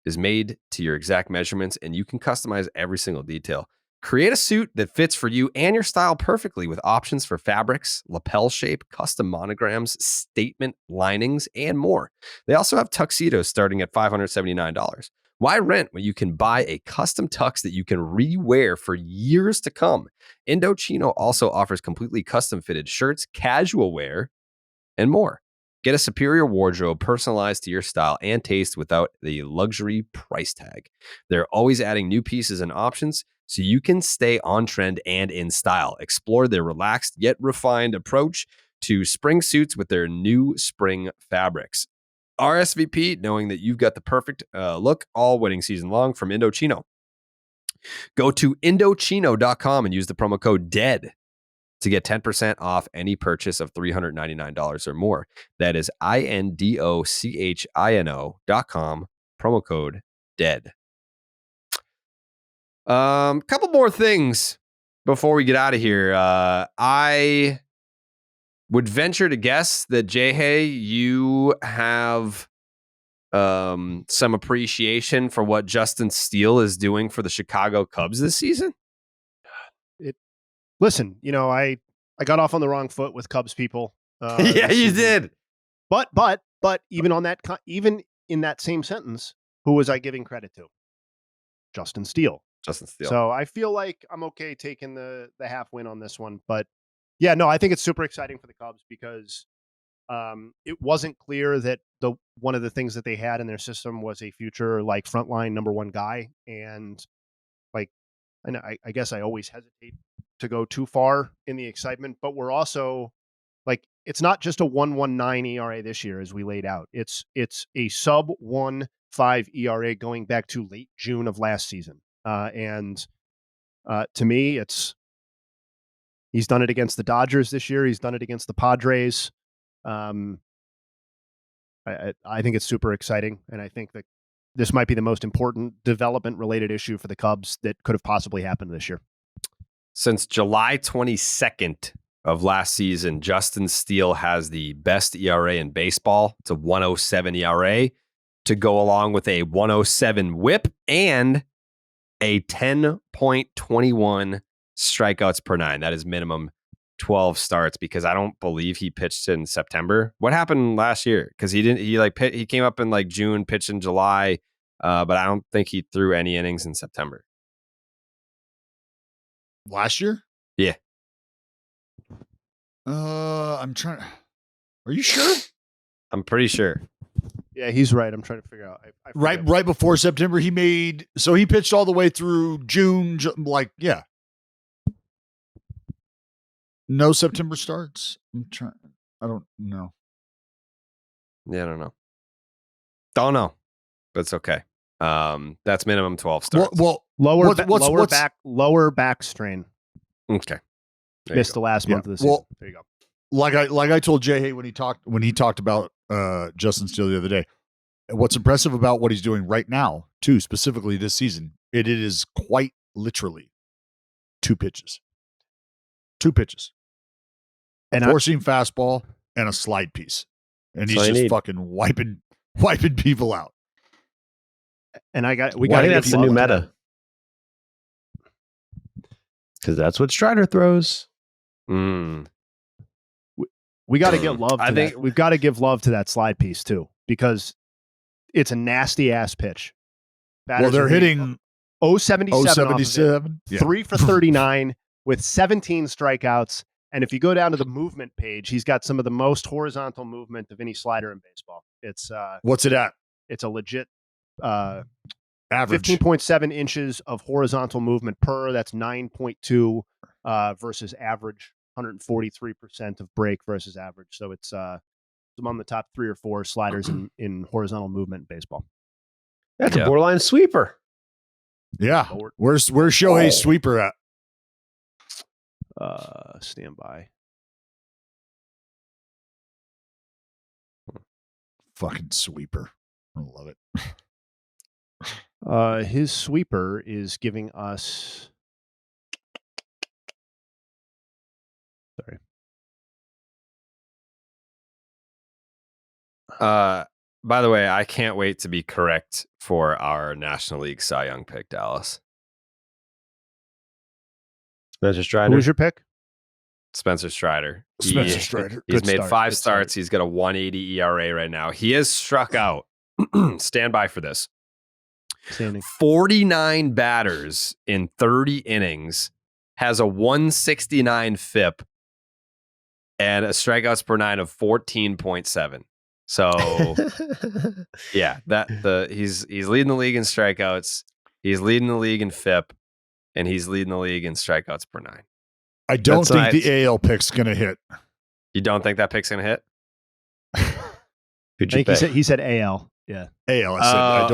is made to your exact measurements, and you can customize every single detail. Create a suit that fits for you and your style perfectly, with options for fabrics, lapel shape, custom monograms, statement linings, and more. They also have tuxedos starting at $579. Why rent when you can buy a custom tux that you can rewear for years to come? Indochino also offers completely custom fitted shirts, casual wear, and more. Get a superior wardrobe personalized to your style and taste without the luxury price tag. They're always adding new pieces and options so you can stay on trend and in style. Explore their relaxed yet refined approach to spring suits with their new spring fabrics. RSVP, knowing that you've got the perfect look all wedding season long from Indochino. Go to Indochino.com and use the promo code DEAD to get 10% off any purchase of $399 or more. That is Indochino.com, promo code DEAD. Couple more things before we get out of here. I would venture to guess that, Jay, you have some appreciation for what Justin Steele is doing for the Chicago Cubs this season. Listen, I got off on the wrong foot with Cubs people. Yeah, you did. But even on that, even in that same sentence, who was I giving credit to? Justin Steele. So I feel like I'm okay taking the half win on this one. But yeah, no, I think it's super exciting for the Cubs because it wasn't clear that one of the things that they had in their system was a future like frontline number 1 guy. And I guess I always hesitate to go too far in the excitement, but we're also like, it's not just a 1.19 ERA this year as we laid out. It's a sub 1.5 ERA going back to late June of last season. And to me, he's done it against the Dodgers this year. He's done it against the Padres. I think it's super exciting. And I think that this might be the most important development related issue for the Cubs that could have possibly happened this year. Since July 22nd of last season, Justin Steele has the best ERA in baseball. It's a 1.07 ERA to go along with a 1.07 whip and a 10.21 strikeouts per 9. That is minimum 12 starts because I don't believe he pitched in September. What happened last year? Because he came up in like June, pitched in July, but I don't think he threw any innings in September. Last year? Yeah. I'm trying. Are you sure? I'm pretty sure. Yeah, he's right. I'm trying to figure out. Right before September, he pitched all the way through June. No September starts. I'm trying. I don't know. Yeah, I don't know. Don't know. But it's okay. That's minimum 12 starts. Well, lower back strain. Okay. Missed the last month of the season. Well, there you go. Like I told Jay when he talked about Justin Steele the other day. What's impressive about what he's doing right now, too, specifically this season, it is quite literally 2 pitches. 2 pitches. And a four-seam fastball and a slide piece. And he's just fucking wiping people out. And I think that's the new meta. Because that's what Strider throws. We got to give love to that. We've got to give love to that slide piece, too, because it's a nasty-ass pitch. Well, they're hitting 077, 3 for 39 with 17 strikeouts. And if you go down to the movement page, he's got some of the most horizontal movement of any slider in baseball. It's what's it at? It's a legit average 15.7 inches of horizontal movement per. That's 9.2 versus average 143% of break versus average. So it's among the top 3 or 4 sliders in horizontal movement in baseball. That's a borderline sweeper. Yeah. Where's Shohei's sweeper at? Stand by. Fucking sweeper. I love it. His sweeper is giving us. Sorry. By the way, I can't wait to be correct for our National League Cy Young pick, Dallas. Spencer Strider. Who's your pick? Spencer Strider. Spencer Strider. He's made 5 starts. He's got a 1.80 ERA right now. He has struck out. Stand by for this. Standing. 49 batters in 30 innings, has a 169 FIP, and a strikeouts per 9 of 14.7. So, yeah, he's leading the league in strikeouts. He's leading the league in FIP, and he's leading the league in strikeouts per 9. I don't think the AL pick's going to hit. You don't think that pick's going to hit? He said AL. Yeah, AL. I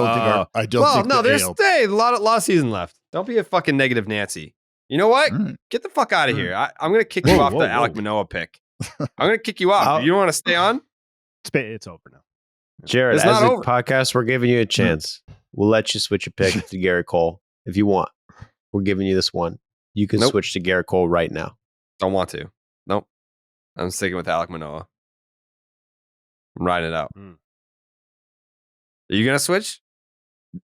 don't think. No, there's a lot of season left. Don't be a fucking negative Nancy. You know what? Right. Get the fuck out of here. I'm going to kick you off the Alec Manoah pick. I'm going to kick you off. You don't want to stay on? It's over now. Jared, it's as not a over. podcast, we're giving you a chance. We'll let you switch your pick to Garrett Cole if you want. We're giving you this one. You can switch to Garrett Cole right now. Don't want to. Nope. I'm sticking with Alec Manoah. I'm riding it out. Are you going to switch?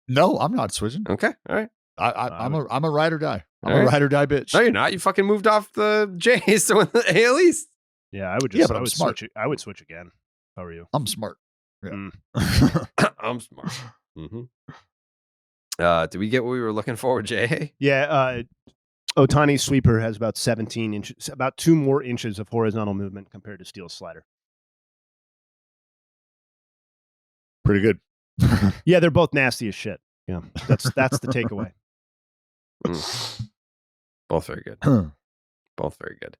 No, I'm not switching. Okay. All right. I'm a ride or die. I'm All a right. ride or die bitch. No, you're not. You fucking moved off the Jays to win the AL East. Yeah, I would smart. I would switch again. How are you? I'm smart. Yeah. I'm smart. Did we get what we were looking for, Jay? Yeah. Ohtani's sweeper has about 17 inches, about 2 more inches of horizontal movement compared to Steele's slider. Pretty good. Yeah, they're both nasty as shit. Yeah, that's the takeaway. Both very good. Both very good.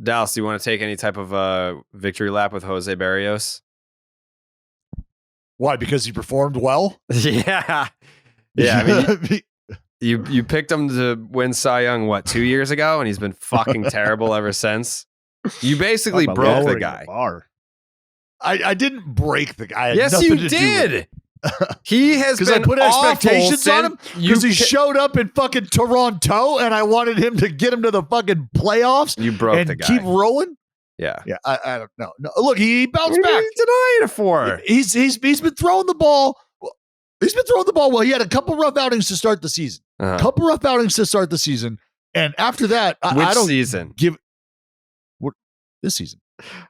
Dallas, do you want to take any type of victory lap with José Berríos? Why? Because he performed well? Yeah. I mean, you picked him to win Cy Young, 2 years ago? And he's been fucking terrible ever since. You basically broke the guy. I didn't break the guy. Yes, you did. He has been because I put expectations on him because he showed up in fucking Toronto and I wanted him to get him to the fucking playoffs. You broke and the guy. Keep rolling. Yeah. I don't know. No, look, he bounced back. What are you denying it for? He's been throwing the ball. He's been throwing the ball well. He had a couple rough outings to start the season. And after that, Which I don't season? This season.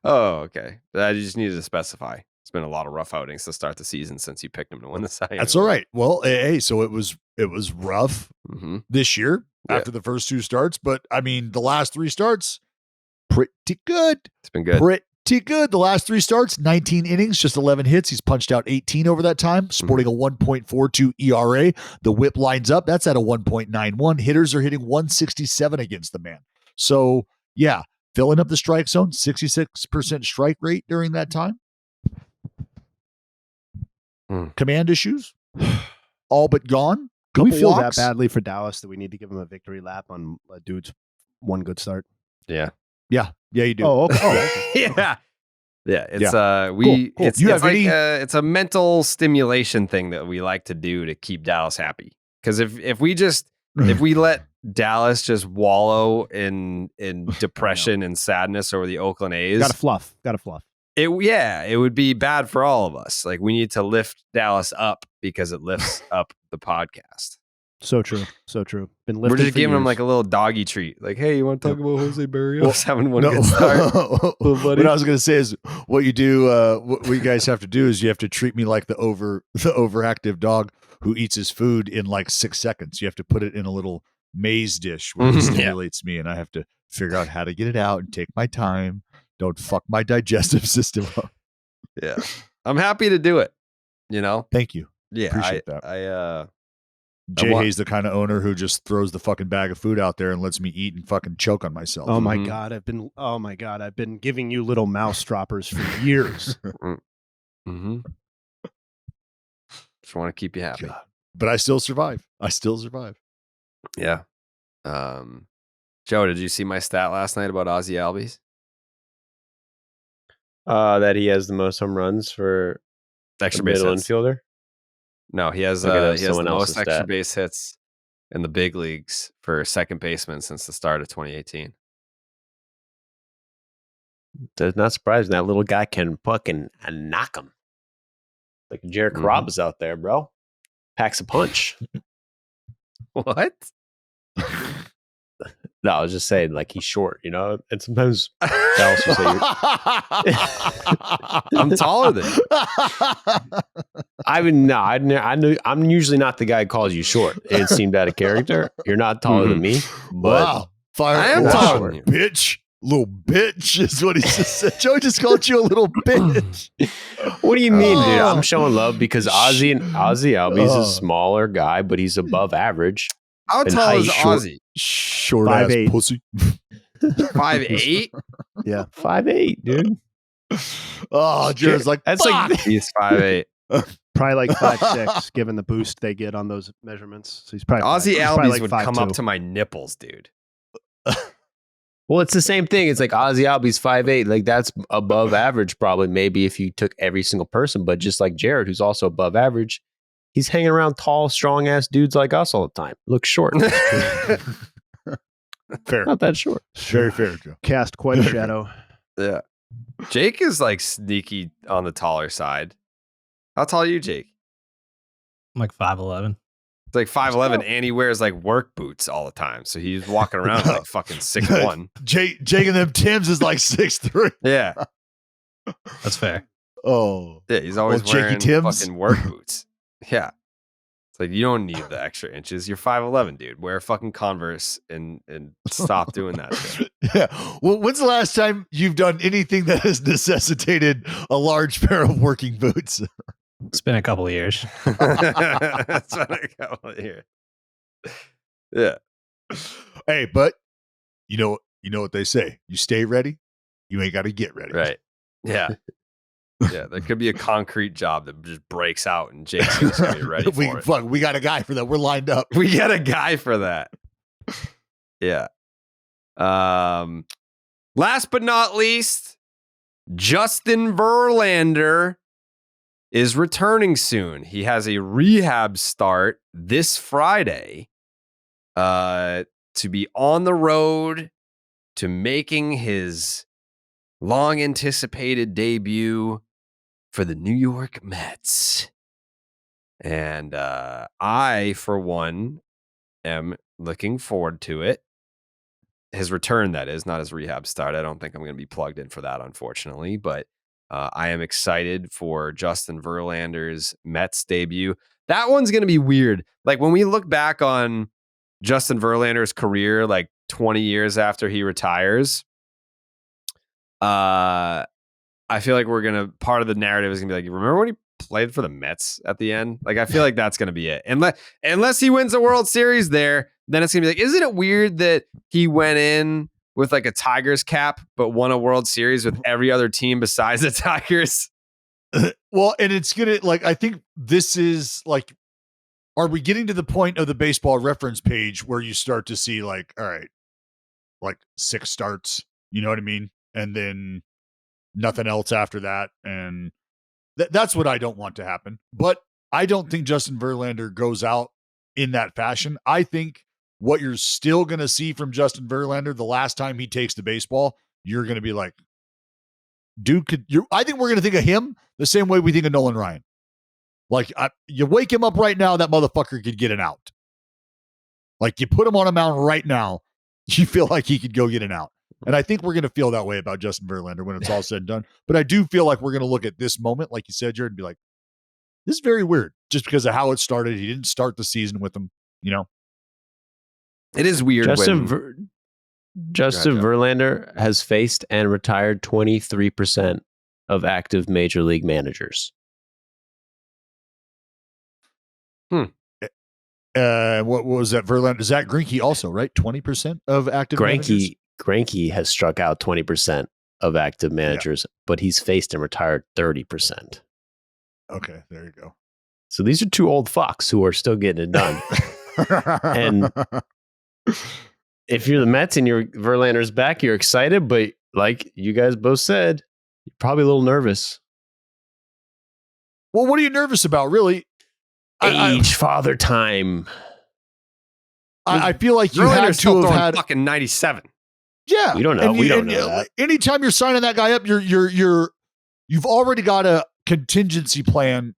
Oh, okay. I just needed to specify. It's been a lot of rough outings to start the season since you picked him to win the Cy Young. That's all right. Well, hey, so it was rough this year after the first 2 starts, but I mean, the last 3 starts, pretty good. It's been good. Pretty good. The last 3 starts, 19 innings, just 11 hits. He's punched out 18 over that time, sporting a 1.42 ERA. The whip lines up. That's at a 1.91. Hitters are hitting 167 against the man. So, yeah, filling up the strike zone, 66% strike rate during that time. Command issues, all but gone. Do we feel walks. that badly for Dallas that we need to give him a victory lap on a dude's one good start? Yeah. Yeah, you do. Oh, okay. Yeah. Yeah, it's Cool. it's a mental stimulation thing that we like to do to keep Dallas happy. Because if we let Dallas just wallow in depression and sadness over the Oakland A's, Gotta fluff. It would be bad for all of us. Like, we need to lift Dallas up because it lifts up the podcast. So true. We're just giving him like a little doggy treat. Like, hey, you want to talk about José Berríos having one good start? What I was going to say is, what you do, what you guys have to do is you have to treat me like the overactive dog who eats his food in like 6 seconds. You have to put it in a little maze dish where it stimulates me, and I have to figure out how to get it out and take my time. Don't fuck my digestive system up. Yeah, I'm happy to do it. Thank you. Yeah, appreciate that. Jay Hayes, the kind of owner who just throws the fucking bag of food out there and lets me eat and fucking choke on myself. Oh my god, I've been giving you little mouse droppers for years. Just want to keep you happy. God. But I still survive. Yeah. Joe, did you see my stat last night about Ozzie Albies? That he has the most home runs for extra base middle infielder. No, he has the most extra base hits in the big leagues for second baseman since the start of 2018. That's not surprising. That little guy can fucking knock him. Like Jared Carrabba's out there, bro. Packs a punch. What? No, I was just saying, like, he's short, and sometimes Dallas will say, I'm taller than you. I'm usually not the guy who calls you short. It seemed out of character. You're not taller than me, but I am taller than you. Bitch. Little bitch is what he just said. Joe just called you a little bitch. What do you mean, dude? I'm showing love because Ozzie Albies is a smaller guy, but he's above average. How tall is Ozzie? Short 5'8". ass pussy. 5'8"? Yeah. 5'8", dude. Oh, Jared's like, that's like he's 5'8". Probably like 5'6", given the boost they get on those measurements. So he's probably Ozzie Albies like would 5'2". come up to my nipples, dude. Well, it's the same thing. It's like Ozzie Albies 5'8". Like, that's above average, probably, maybe if you took every single person. But just like Jared, who's also above average, he's hanging around tall, strong ass dudes like us all the time. Looks short. Fair. Not that short. Very fair, Joe. Cast quite a shadow. Yeah. Jake is like sneaky on the taller side. How tall are you, Jake? I'm like 5'11". It's like 5'11", and he wears like work boots all the time. So he's walking around like fucking 6'1". Jake and them Tims is like 6'3". Yeah. That's fair. Oh. Yeah, he's always Jakey wearing Tims. fucking work boots. Yeah. It's like, you don't need the extra inches. You're 5'11", dude. Wear fucking Converse and stop doing that shit. Yeah. Well, when's the last time you've done anything that has necessitated a large pair of working boots? It's been a couple of years. It's been a couple of years. Yeah. Hey, but you know what they say. You stay ready, you ain't got to get ready. Right. Yeah. Yeah, there could be a concrete job that just breaks out and Jake's going to be ready for it. We got a guy for that. We're lined up. We got a guy for that. Yeah. Last but not least, Justin Verlander is returning soon. He has a rehab start this Friday to be on the road to making his long anticipated debut for the New York Mets. And I, for one, am looking forward to it. his return, that is, not his rehab start. I don't think I'm going to be plugged in for that, unfortunately, but I am excited for Justin Verlander's Mets debut. That one's going to be weird. Like when we look back on Justin Verlander's career, like 20 years after he retires, I feel like part of the narrative is going to be like, remember when he played for the Mets at the end? Like, I feel like that's going to be it. Unless he wins the World Series there, then it's going to be like, isn't it weird that he went in with like a Tigers cap, but won a World Series with every other team besides the Tigers? Well, and it's going to, like, I think this is like, are we getting to the point of the baseball reference page where you start to see like, all right, like 6 starts, you know what I mean? And then nothing else after that. And that's what I don't want to happen. But I don't think Justin Verlander goes out in that fashion. I think what you're still going to see from Justin Verlander the last time he takes the baseball, you're going to be like, dude, I think we're going to think of him the same way we think of Nolan Ryan. Like, you wake him up right now, that motherfucker could get an out. Like, you put him on a mound right now, you feel like he could go get an out. And I think we're going to feel that way about Justin Verlander when it's all said and done. But I do feel like we're going to look at this moment, like you said, Jared, and be like, this is very weird just because of how it started. He didn't start the season with them, you know? It is weird. Justin Verlander has faced and retired 23% of active major league managers. What was that? Verlander, Zach Greinke also, right? 20% of active managers? Greinke has struck out 20% of active managers, but he's faced and retired 30%. Okay, there you go. So these are 2 old fucks who are still getting it done. And if you're the Mets and your Verlander's back, you're excited, but like you guys both said, you're probably a little nervous. Well, what are you nervous about, really? Father time. I feel like you had to have had fucking 97. Yeah, we don't know. We don't know that. Anytime you're signing that guy up, you've already got a contingency plan.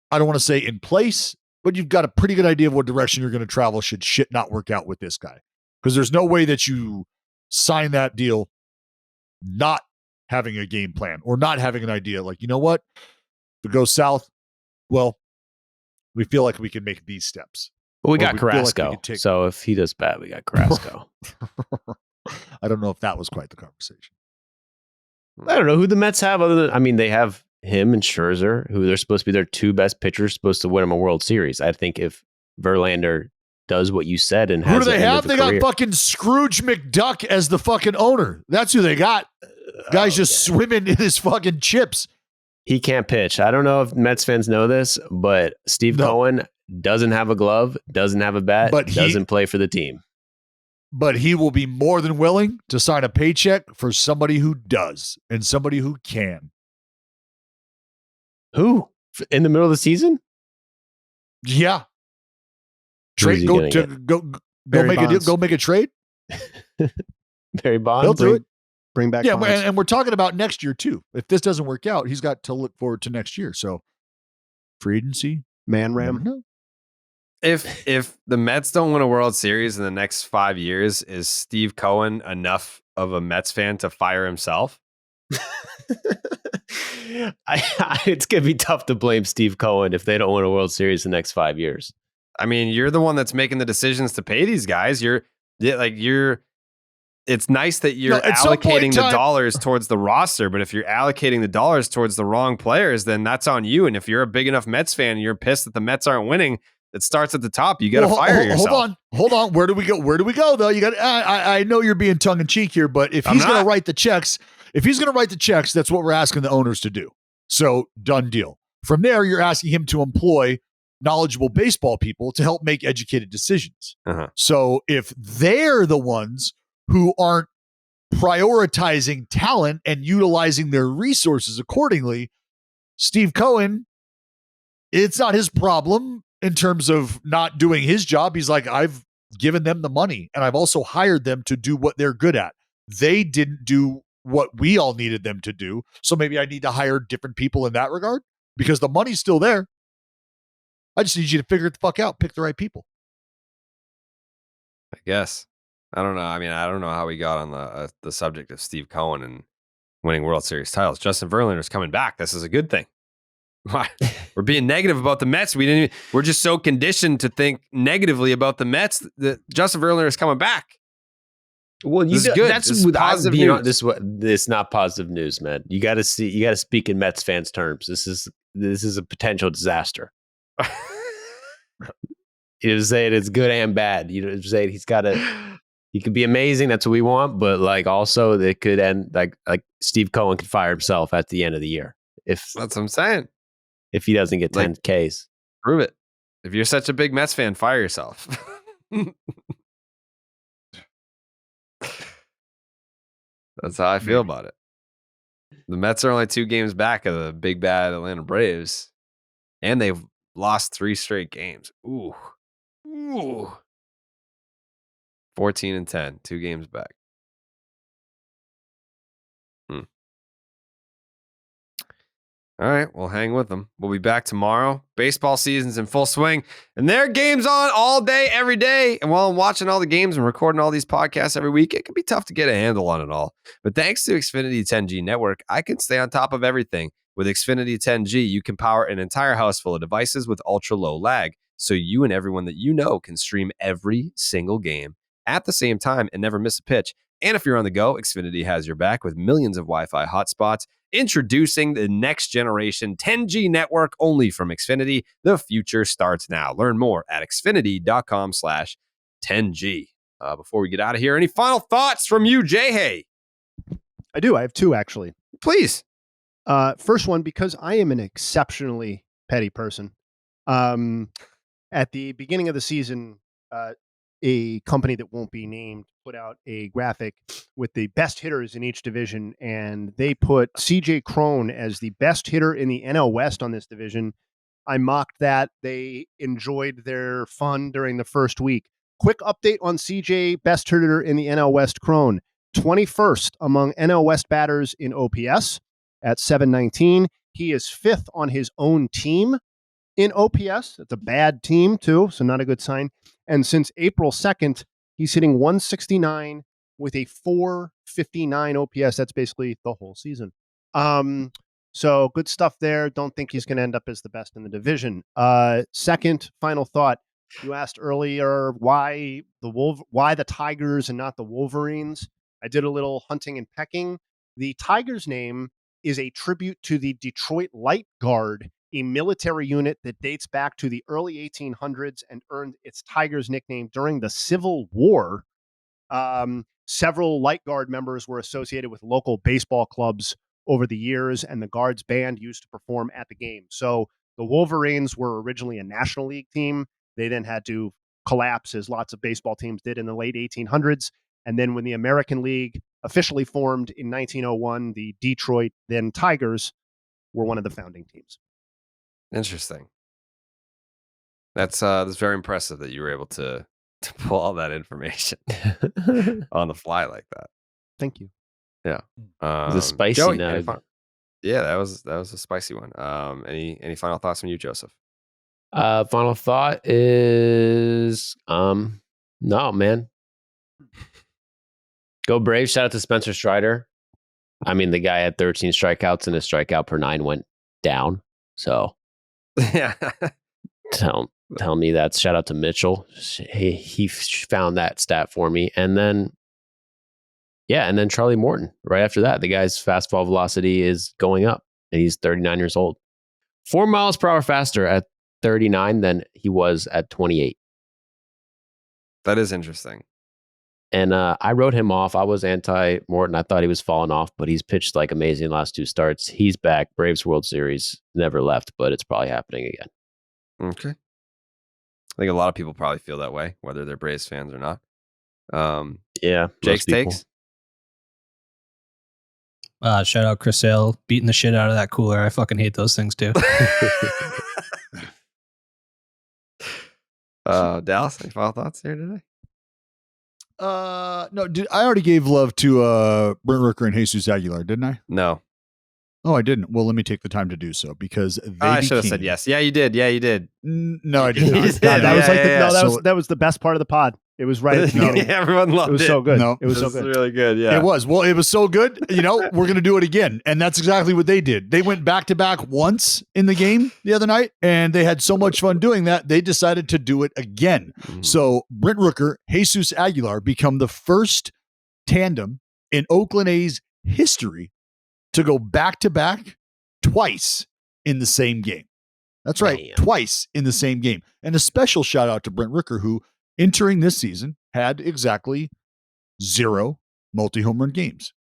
I don't want to say in place, but you've got a pretty good idea of what direction you're going to travel should shit not work out with this guy. Because there's no way that you sign that deal not having a game plan or not having an idea. Like, you know what? If it goes south, well, we feel like we can make these steps. But we got Carrasco. So if he does bad, we got Carrasco. I don't know if that was quite the conversation. I don't know who the Mets have other than, I mean, they have him and Scherzer, who they're supposed to be their 2 best pitchers, supposed to win them a World Series. I think if Verlander does what you said and has who do they have? They career, got fucking Scrooge McDuck as the fucking owner. That's who they got. Guy's just swimming in his fucking chips. He can't pitch. I don't know if Mets fans know this, but Steve Cohen doesn't have a glove, doesn't have a bat, but doesn't play for the team. But he will be more than willing to sign a paycheck for somebody who does and somebody who can. Who? In the middle of the season? Yeah. Trade, go make a deal, go make a trade. Barry Bonds. He'll do it. Bring back Bonds. And we're talking about next year too. If this doesn't work out, he's got to look forward to next year. So free agency, man ram. If the Mets don't win a World Series in the next 5 years, is Steve Cohen enough of a Mets fan to fire himself? It's going to be tough to blame Steve Cohen if they don't win a World Series in the next 5 years. I mean, you're the one that's making the decisions to pay these guys. It's nice that you're allocating the dollars towards the roster, but if you're allocating the dollars towards the wrong players, then that's on you. And if you're a big enough Mets fan and you're pissed that the Mets aren't winning, it starts at the top. You got to fire yourself. Hold on. Where do we go though? You got. I know you're being tongue in cheek here, but if he's going to write the checks, that's what we're asking the owners to do. So done deal. From there, you're asking him to employ knowledgeable baseball people to help make educated decisions. So if they're the ones who aren't prioritizing talent and utilizing their resources accordingly, Steve Cohen, it's not his problem in terms of not doing his job. He's like, I've given them the money and I've also hired them to do what they're good at. They didn't do what we all needed them to do. So maybe I need to hire different people in that regard because the money's still there. I just need you to figure it the fuck out. Pick the right people. I guess. I don't know. I mean, I don't know how we got on the subject of Steve Cohen and winning World Series titles. Justin Verlander is coming back. This is a good thing. We're being negative about the Mets. We're just so conditioned to think negatively about the Mets that Justin Verlander is coming back. Well, this is good. That's positive news. This is not positive news, man. You got to speak in Mets fans' terms. This is a potential disaster. You say it's good and bad. You say he could be amazing. That's what we want, but like also it could end like Steve Cohen could fire himself at the end of the year that's what I'm saying. If he doesn't get 10 Ks. Prove it. If you're such a big Mets fan, fire yourself. That's how I feel about it. The Mets are only 2 games back of the big bad Atlanta Braves, and they've lost 3 straight games. Ooh. 14-10, 2 games back. All right, we'll hang with them. We'll be back tomorrow. Baseball season's in full swing, and there are games on all day, every day. And while I'm watching all the games and recording all these podcasts every week, it can be tough to get a handle on it all. But thanks to Xfinity 10G Network, I can stay on top of everything. With Xfinity 10G, you can power an entire house full of devices with ultra-low lag, so you and everyone that you know can stream every single game at the same time and never miss a pitch. And if you're on the go, Xfinity has your back with millions of Wi-Fi hotspots. Introducing the next generation 10G network only from Xfinity. The future starts now. Learn more at xfinity.com/10G. Before we get out of here, any final thoughts from you, Jay Hay? I do. I have 2, actually. Please. First one, because I am an exceptionally petty person. At the beginning of the season, a company that won't be named put out a graphic with the best hitters in each division, and they put CJ Cron as the best hitter in the NL West on this division. I mocked that. They enjoyed their fun during the first week. Quick update on CJ, best hitter in the NL West, Cron. 21st among NL West batters in OPS at 719. He is 5th on his own team in OPS. It's a bad team, too, so not a good sign. And since April 2nd, he's hitting 169 with a 459 OPS. That's basically the whole season. So good stuff there. Don't think he's going to end up as the best in the division. Second, final thought. You asked earlier why the Tigers and not the Wolverines. I did a little hunting and pecking. The Tigers name is a tribute to the Detroit Light Guard, a military unit that dates back to the early 1800s and earned its Tigers nickname during the Civil War. Several Light Guard members were associated with local baseball clubs over the years, and the Guards band used to perform at the game. So the Wolverines were originally a National League team. They then had to collapse, as lots of baseball teams did in the late 1800s. And then when the American League officially formed in 1901, the Detroit, then Tigers, were one of the founding teams. Interesting. That's very impressive that you were able to pull all that information on the fly like that. Thank you. Yeah. The spicy Joey, nug. Yeah, that was a spicy one. Any final thoughts from you, Joseph? Final thought is no, man. Go Braves. Shout out to Spencer Strider. I mean, the guy had 13 strikeouts and his strikeout per 9 went down. So yeah. Tell me that. Shout out to Mitchell. He found that stat for me. And then Charlie Morton right after that. The guy's fastball velocity is going up and he's 39 years old. 4 miles per hour faster at 39 than he was at 28. That is interesting. And I wrote him off. I was anti-Morton. I thought he was falling off, but he's pitched like amazing last 2 starts. He's back. Braves World Series. Never left, but it's probably happening again. Okay. I think a lot of people probably feel that way, whether they're Braves fans or not. Yeah. Jake's takes? Shout out Chris Sale beating the shit out of that cooler. I fucking hate those things too. Dallas, any final thoughts here today? No, I already gave love to Brent Rooker and Jesus Aguilar, didn't I? No. Oh, I didn't. Well, let me take the time to do so because I should have said yes. Yeah, you did. Yeah, you did. No, I did not. That was the best part of the pod. It was right at the beginning. Yeah, everyone loved it. It was so good. No, it was so good. Really good. Yeah, it was. Well, it was so good. You know, we're going to do it again. And that's exactly what they did. They went back to back once in the game the other night, and they had so much fun doing that. They decided to do it again. So Brent Rooker, Jesus Aguilar become the first tandem in Oakland A's history to go back to back twice in the same game. That's right. Damn. Twice in the same game. And a special shout out to Brent Rooker, who entering this season had exactly 0 multi-home run games.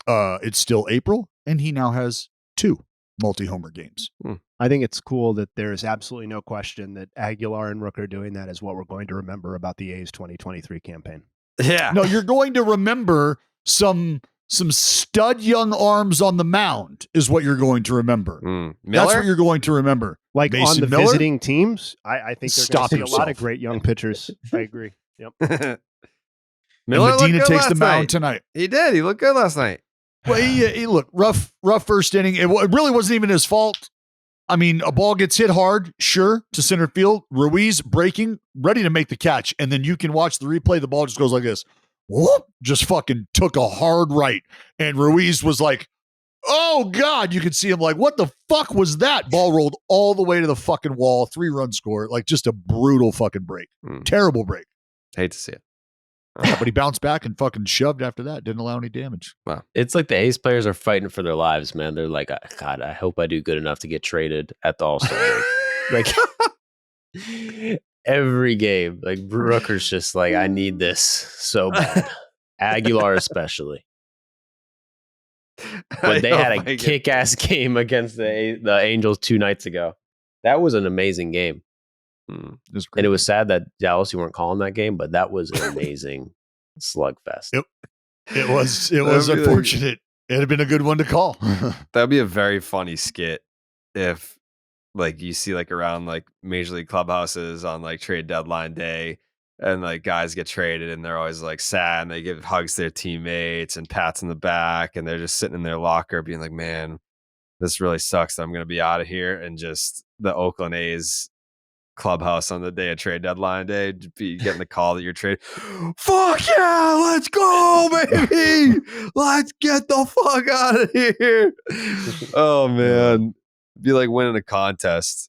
It's still April, and he now has 2 multi-homer games. I think it's cool that there's absolutely no question that Aguilar and Rooker doing that is what we're going to remember about the A's 2023 campaign. Yeah. No, you're going to remember some stud young arms on the mound is what you're going to remember. That's what you're going to remember. Like Mason on the Miller? visiting teams, I think they're going to see a lot yourself. of great young pitchers. I agree. Yep. Miller And Medina looked good takes the last mound night. tonight. He did. He looked good last night. Well, he looked rough first inning. It really wasn't even his fault. I mean, a ball gets hit hard, sure, to center field. Ruiz breaking, ready to make the catch. And then you can watch the replay. The ball just goes like this. Whoop, just fucking took a hard right. And Ruiz was like, oh, God. You could see him like, what the fuck was that? Ball rolled all the way to the fucking wall. 3-run score. Like just a brutal fucking break. Terrible break. Hate to see it. Yeah, but he bounced back and fucking shoved after that. Didn't allow any damage. Wow. It's like the A's players are fighting for their lives, man. They're like, God, I hope I do good enough to get traded at the All-Star break. Like every game, like Rooker's just like, I need this so bad. Aguilar especially. But they had a kick-ass game against the Angels 2 nights ago. That was an amazing game. And it was sad that Dallas, you weren't calling that game, but that was an amazing slugfest. It was unfortunate. It had been a good one to call. That'd be a very funny skit if like you see like around like major league clubhouses on like trade deadline day and like guys get traded and they're always like sad and they give hugs to their teammates and pats on the back and they're just sitting in their locker being like, man, this really sucks that I'm going to be out of here. And just the Oakland A's clubhouse on the day of trade deadline day, be getting the call that you're traded. Fuck yeah, let's go, baby. Let's get the fuck out of here. Oh man, be like winning a contest.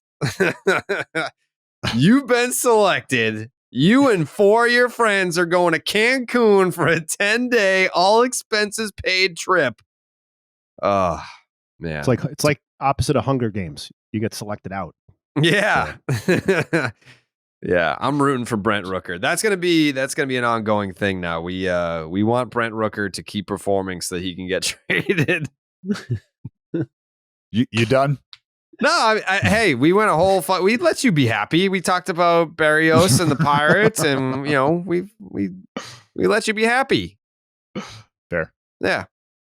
You've been selected. You and 4 of your friends are going to Cancun for a 10-day, all expenses paid trip. Oh man, It's like opposite of Hunger Games. You get selected out. Yeah. Yeah, I'm rooting for Brent Rooker. That's gonna be an ongoing thing now. We want Brent Rooker to keep performing so that he can get traded. You done? No, hey, we went a whole we let you be happy. We talked about Berríos and the Pirates, and we let you be happy. Fair. Yeah.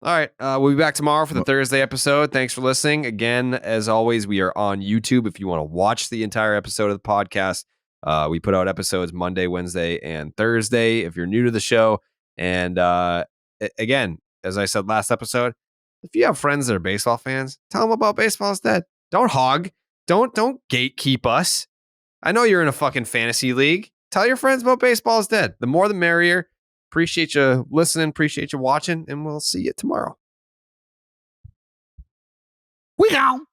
All right. We'll be back tomorrow for the Thursday episode. Thanks for listening. Again, as always, we are on YouTube. If you want to watch the entire episode of the podcast, we put out episodes Monday, Wednesday, and Thursday if you're new to the show. And again, as I said last episode, if you have friends that are baseball fans, tell them about Baseball is Dead. Don't hog. Don't gatekeep us. I know you're in a fucking fantasy league. Tell your friends about Baseball is Dead. The more the merrier. Appreciate you listening. Appreciate you watching. And we'll see you tomorrow. We go.